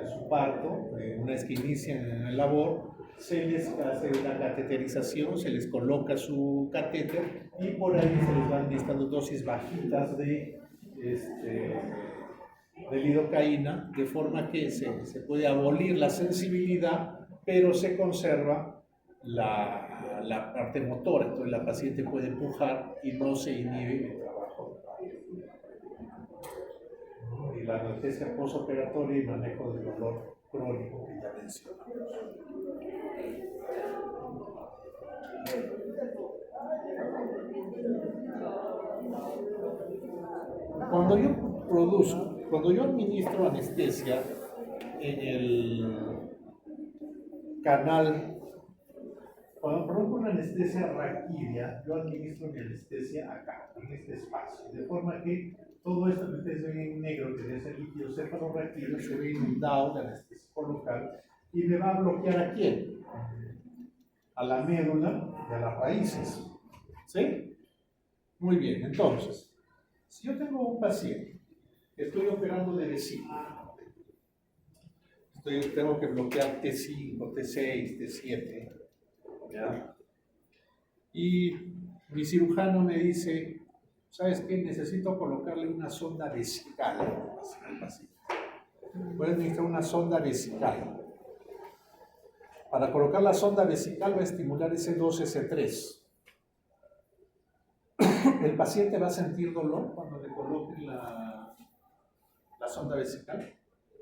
Speaker 1: su parto, una vez que inician en el labor, se les hace una cateterización, se les coloca su catéter y por ahí se les van administrando dosis bajitas de lidocaína, de forma que se puede abolir la sensibilidad, pero se conserva la parte motora, entonces la paciente puede empujar y no se inhibe el trabajo. Y la anestesia postoperatoria y manejo del dolor crónico que ya mencionamos. Cuando yo administro anestesia en el canal, cuando produzco una anestesia raquídea, yo administro mi anestesia acá, en este espacio, de forma que todo esto que ustedes ven en negro, que es el líquido cefalorraquídeo, se ve inundado de anestésico local y me va a bloquear ¿a quién? A la médula y a las raíces. ¿Sí? Muy bien, entonces, si yo tengo un paciente que estoy operando de vesícula, tengo que bloquear T5, T6, T7, ¿ya? Y mi cirujano me dice, ¿sabes qué? Necesito colocarle una sonda vesical al paciente. Voy a administrar una sonda vesical. Para colocar la sonda vesical va a estimular S2, S3. El paciente va a sentir dolor cuando le coloquen la sonda vesical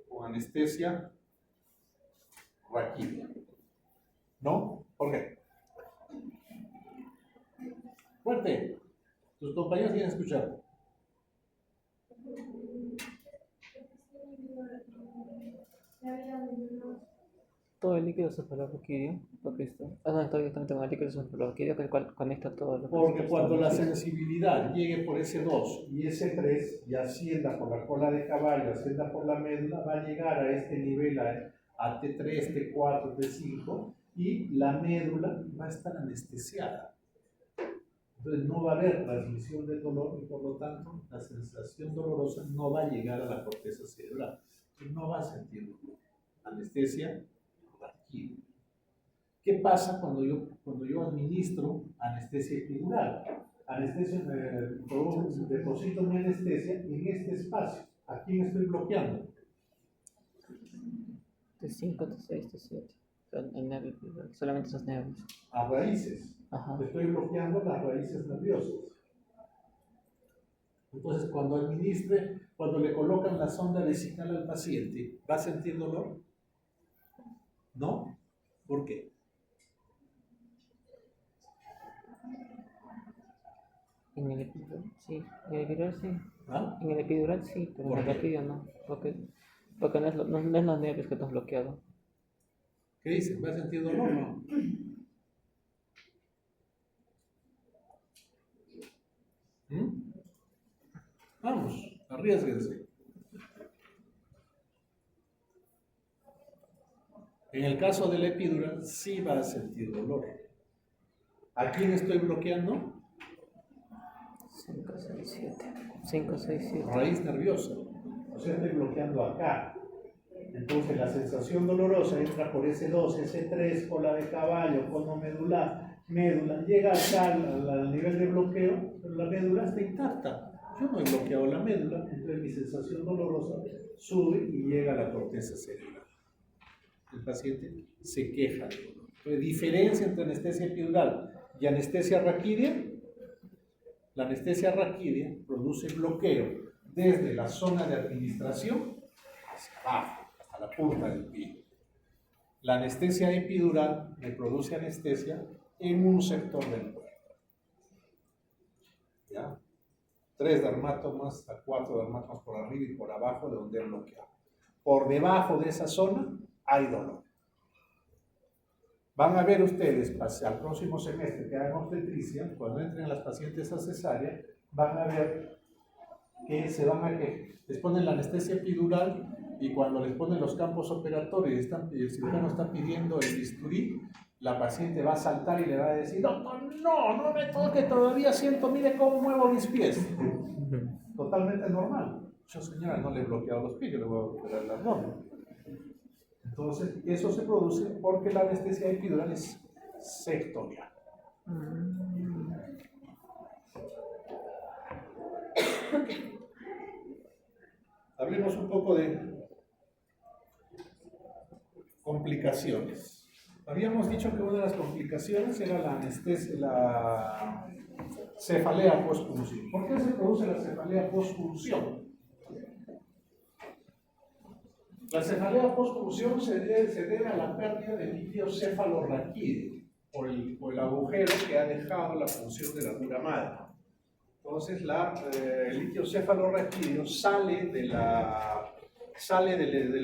Speaker 1: con anestesia raquídea. ¿No? ¿Por qué? Fuerte. Tus compañeros quieren escuchar.
Speaker 2: Todo el líquido cefalorraquídeo, porque esto. No, está directamente con el líquido cefalorraquídeo, que es el cual conecta todo lo que
Speaker 1: Porque
Speaker 2: está
Speaker 1: cuando la
Speaker 2: establecido.
Speaker 1: sensibilidad llegue por S2 y S3 y ascienda por la cola de caballo, ascienda por la médula, va a llegar a este nivel a T3, T4, T5 y la médula va a estar anestesiada. Entonces no va a haber transmisión del dolor y por lo tanto la sensación dolorosa no va a llegar a la corteza cerebral. No va a sentir dolor. Anestesia raquídea. ¿Qué pasa cuando yo administro anestesia epidural? Deposito mi anestesia en este espacio. ¿A quién estoy bloqueando?
Speaker 2: T5, T6, T7. Son el nervio epidural, solamente esos nervios.
Speaker 1: A raíces.
Speaker 2: Ajá.
Speaker 1: Estoy bloqueando las raíces nerviosas. Entonces, cuando le colocan la sonda vesical al paciente, ¿va a sentir dolor? ¿No? ¿Por qué?
Speaker 2: En el epidural, sí. En el epidural, sí.
Speaker 1: ¿Ah?
Speaker 2: En el epidural, sí, pero en
Speaker 1: ¿Por
Speaker 2: el
Speaker 1: qué?
Speaker 2: raquídeo no. Porque no es, no es los nervios que estás bloqueado.
Speaker 1: ¿Qué dicen? ¿Va a sentir dolor o no? Vamos, arriésguense. En el caso del epidural, sí va a sentir dolor. ¿A quién estoy bloqueando?
Speaker 2: 5, 6, 7. 5, 6, 7.
Speaker 1: Raíz nerviosa. O sea, estoy bloqueando acá. Entonces la sensación dolorosa entra por S2, S3, cola de caballo, cono medular, médula, llega acá al nivel de bloqueo, pero la médula está intacta. Yo no he bloqueado la médula, entonces mi sensación dolorosa sube y llega a la corteza cerebral. El paciente se queja de dolor. Entonces, diferencia entre anestesia epidural y anestesia raquídea. La anestesia raquídea produce bloqueo desde la zona de administración hacia abajo, hasta la punta del pie. La anestesia epidural me produce anestesia en un sector del cuerpo. ¿Ya? 3 dermatomas a 4 dermatomas por arriba y por abajo de donde he bloqueado. Por debajo de esa zona hay dolor. Van a ver ustedes, al próximo semestre que hagan obstetricia, cuando entren las pacientes a cesárea, van a ver que les ponen la anestesia epidural y cuando les ponen los campos operatorios y el cirujano está pidiendo el bisturí, la paciente va a saltar y le va a decir: doctor, no me toque, todavía siento, mire cómo muevo mis pies. Totalmente normal. Yo, señora, no le he bloqueado los pies, yo le voy a operar la abdomen. Entonces, eso se produce porque la anestesia epidural es sectorial. Hablemos un poco de complicaciones. Habíamos dicho que una de las complicaciones era la anestesia, la cefalea postpunción. ¿Por qué se produce la cefalea postpunción? La cefalea postpunción se debe a la pérdida del líquido cefalorraquídeo por el agujero que ha dejado la función de la dura madre. Entonces, el líquido cefalorraquídeo sale del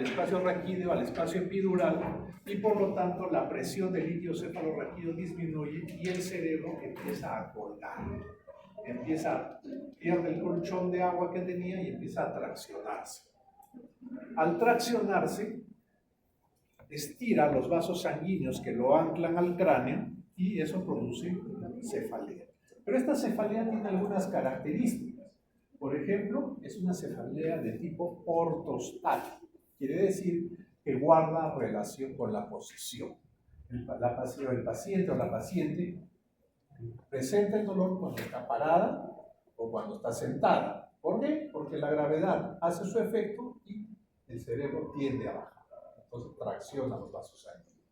Speaker 1: espacio raquídeo al espacio epidural y por lo tanto la presión del líquido cefalorraquídeo disminuye y el cerebro empieza a colgar. Pierde el colchón de agua que tenía y empieza a traccionarse. Al traccionarse, estira los vasos sanguíneos que lo anclan al cráneo y eso produce cefalea. Pero esta cefalea tiene algunas características. Por ejemplo, es una cefalea de tipo ortostal. Quiere decir que guarda relación con la posición. El paciente o la paciente presenta el dolor cuando está parada o cuando está sentada. ¿Por qué? Porque la gravedad hace su efecto y el cerebro tiende a bajar. Entonces tracciona los vasos sanguíneos.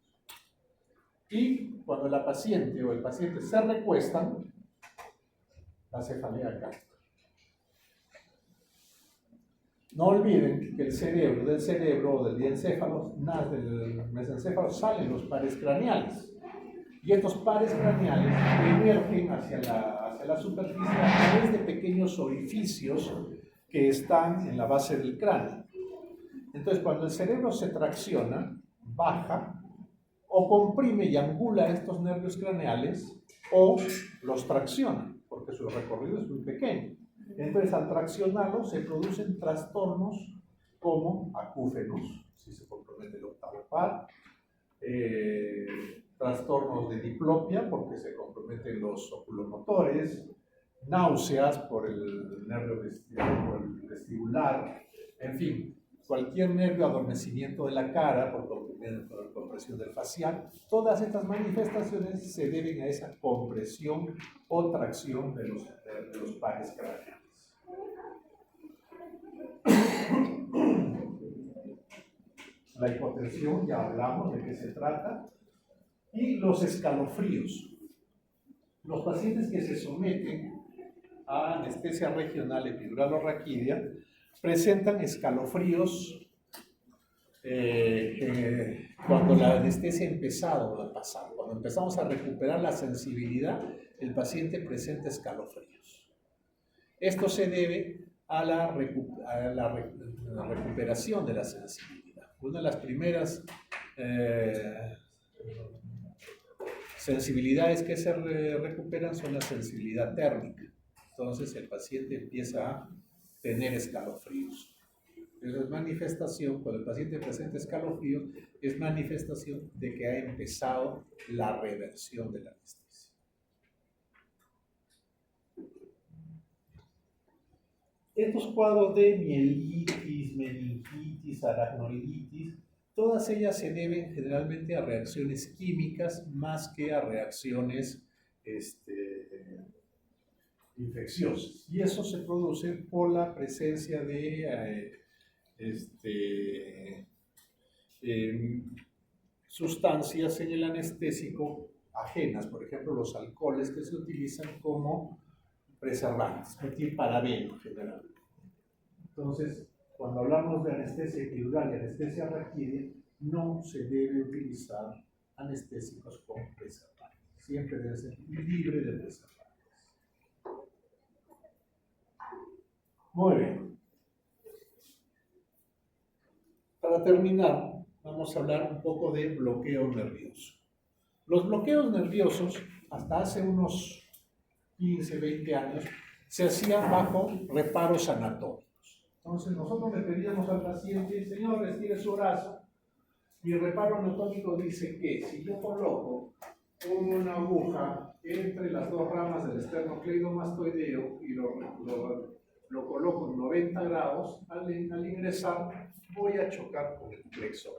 Speaker 1: Y cuando la paciente o el paciente se recuestan, la cefalea cae. No olviden que del cerebro o del diencéfalo, del mesencéfalo salen los pares craneales. Y estos pares craneales emergen hacia la superficie a través de pequeños orificios que están en la base del cráneo. Entonces, cuando el cerebro se tracciona, baja o comprime y angula estos nervios craneales o los tracciona, porque su recorrido es muy pequeño. Entonces, al traccionarlo se producen trastornos como acúfenos, si se compromete el octavo par, trastornos de diplopia porque se comprometen los oculomotores, náuseas por el nervio por el vestibular, en fin, cualquier nervio, adormecimiento de la cara por compresión del facial. Todas estas manifestaciones se deben a esa compresión o tracción de los pares craneales. La hipotensión, ya hablamos de qué se trata, y los escalofríos. Los pacientes que se someten a anestesia regional epidural o raquídea presentan escalofríos cuando la anestesia ha empezado a pasar. Cuando empezamos a recuperar la sensibilidad, el paciente presenta escalofríos. Esto se debe a la recuperación de la sensibilidad. Una de las primeras sensibilidades que se recuperan son la sensibilidad térmica. Entonces el paciente empieza a tener escalofríos. Esa es manifestación, cuando el paciente presenta escalofríos, es manifestación de que ha empezado la reversión de la anestesia. Estos cuadros de mielitis, meningitis, aracnoiditis, todas ellas se deben generalmente a reacciones químicas más que a reacciones infecciosas. Y eso se produce por la presencia de sustancias en el anestésico ajenas, por ejemplo los alcoholes que se utilizan como preservantes, metilparabeno generalmente. Entonces, cuando hablamos de anestesia epidural y anestesia raquídea, no se debe utilizar anestésicos con preservantes. Siempre debe ser libre de preservantes. Muy bien. Para terminar, vamos a hablar un poco de bloqueo nervioso. Los bloqueos nerviosos, hasta hace unos 15, 20 años, se hacían bajo reparos anatómicos. Entonces nosotros le pedíamos al paciente, señor, estire su brazo, y el reparo anatómico dice que si yo coloco una aguja entre las dos ramas del esternocleidomastoideo y lo coloco en 90 grados, al ingresar voy a chocar con el plexo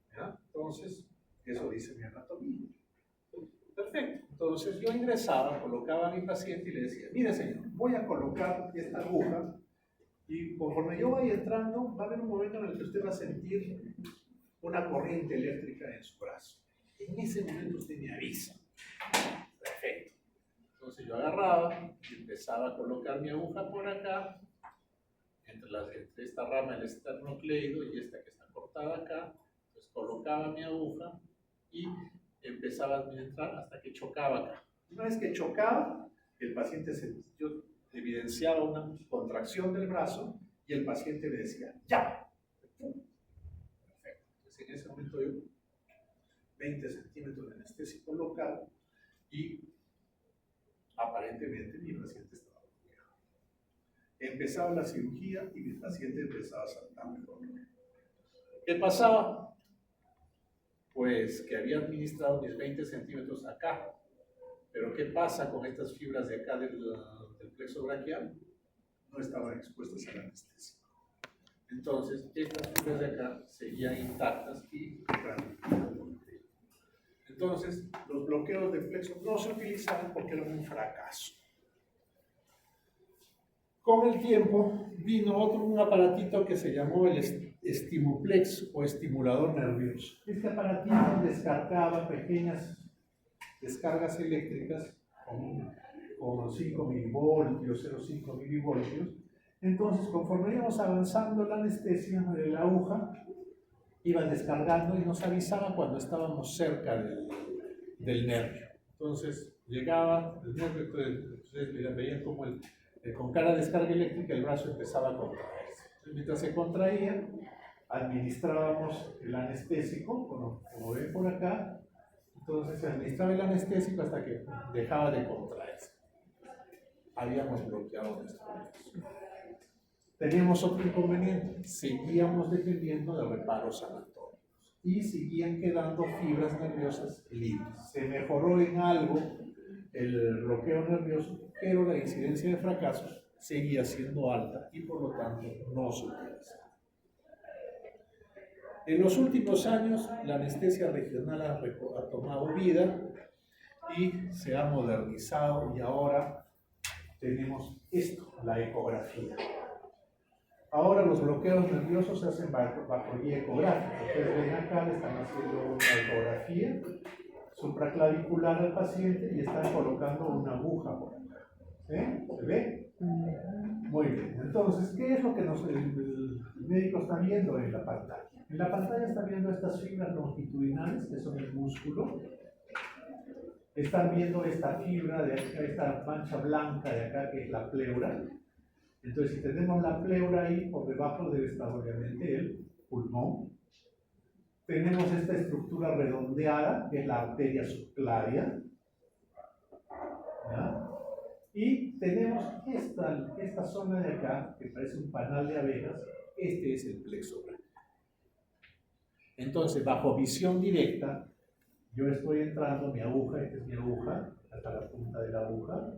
Speaker 1: braquial. Entonces, eso dice mi anatomía. Perfecto. Entonces yo ingresaba, colocaba a mi paciente y le decía, mire señor, voy a colocar esta aguja y conforme yo vaya entrando, va a haber un momento en el que usted va a sentir una corriente eléctrica en su brazo. En ese momento usted me avisa. Perfecto. Entonces yo agarraba y empezaba a colocar mi aguja por acá, entre esta rama del esternocleido y esta que está cortada acá. Entonces colocaba mi aguja y empezaba a administrar hasta que chocaba acá. Una vez que chocaba, el paciente yo evidenciaba una contracción del brazo y el paciente me decía, ¡ya! Perfecto. Entonces en ese momento yo, 20 centímetros de anestésico local y aparentemente mi paciente estaba bloqueado. Empezaba la cirugía y mi paciente empezaba a saltar mejor. ¿Qué pasaba? Pues que había administrado mis 20 centímetros acá. Pero ¿qué pasa con estas fibras de acá del plexo braquial? No estaban expuestas a la anestesia. Entonces, estas fibras de acá seguían intactas y entonces, los bloqueos del plexo no se utilizaban porque eran un fracaso. Con el tiempo vino un aparatito que se llamó el Estimuplex o estimulador nervioso. Este aparatito descargaba pequeñas descargas eléctricas con 5 milivoltios, 0,5 milivoltios. Entonces, conforme íbamos avanzando la anestesia de la aguja, iba descargando y nos avisaba cuando estábamos cerca del nervio. Entonces, llegaba el nervio, ustedes veían como con cada descarga eléctrica el brazo empezaba a contraerse. Entonces, mientras se contraía, administrábamos el anestésico, como ven por acá. Entonces se administraba el anestésico hasta que dejaba de contraerse. Habíamos bloqueado nuestro brazo. Teníamos otro inconveniente, seguíamos dependiendo de reparos anatómicos. y seguían quedando fibras nerviosas libres. Se mejoró en algo el bloqueo nervioso, pero la incidencia de fracasos seguía siendo alta y por lo tanto no se utiliza. En los últimos años, la anestesia regional ha tomado vida y se ha modernizado y ahora tenemos esto, la ecografía. Ahora los bloqueos nerviosos se hacen bajo guía ecográfica. Ustedes ven acá, le están haciendo una ecografía supraclavicular al paciente y están colocando una aguja por acá. ¿Sí? ¿Se ve? Muy bien. Entonces, ¿qué es lo que el médico está viendo en la pantalla? En la pantalla está viendo estas fibras longitudinales, que son el músculo. Están viendo esta fibra de acá, esta mancha blanca de acá, que es la pleura. Entonces, si tenemos la pleura ahí, por debajo debe estar obviamente el pulmón. Tenemos esta estructura redondeada, que es la arteria subclavia. ¿Ya? Y tenemos esta zona de acá, que parece un panal de abejas. Este es el plexo braquial. Entonces, bajo visión directa, yo estoy entrando mi aguja, esta es mi aguja, hasta la punta de la aguja.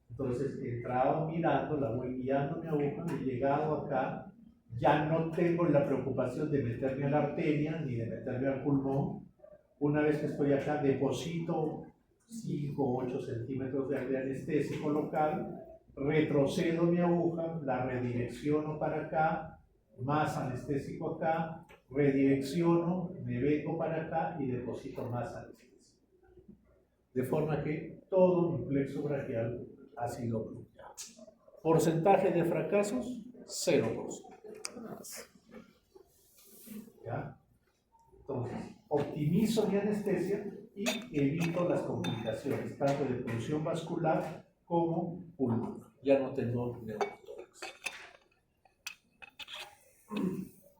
Speaker 1: Entonces, he entrado mirando, la voy guiando mi aguja, he llegado acá, ya no tengo la preocupación de meterme a la arteria ni de meterme al pulmón. Una vez que estoy acá, deposito 5 o 8 centímetros de anestésico local, retrocedo mi aguja, la redirecciono para acá, más anestésico acá, redirecciono, me vengo para acá y deposito más anestésico. De forma que todo mi plexo braquial ha sido bloqueado. Porcentaje de fracasos, 0%. ¿Ya? Entonces, optimizo mi anestesia y evito las complicaciones, tanto de función vascular como pulmonar. Ya no tengo neumotórax.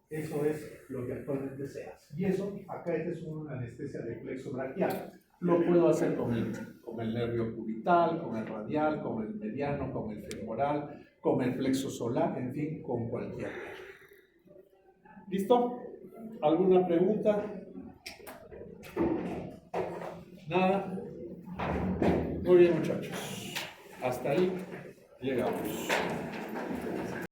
Speaker 1: Eso es lo que actualmente se hace. Y eso, acá esta es una anestesia de plexo braquial. Lo puedo hacer con el nervio cubital, con el radial, con el mediano, con el femoral, con el plexo solar, en fin, con cualquier nervio. ¿Listo? ¿Alguna pregunta? ¿Nada? Muy bien, muchachos. Hasta ahí llegamos.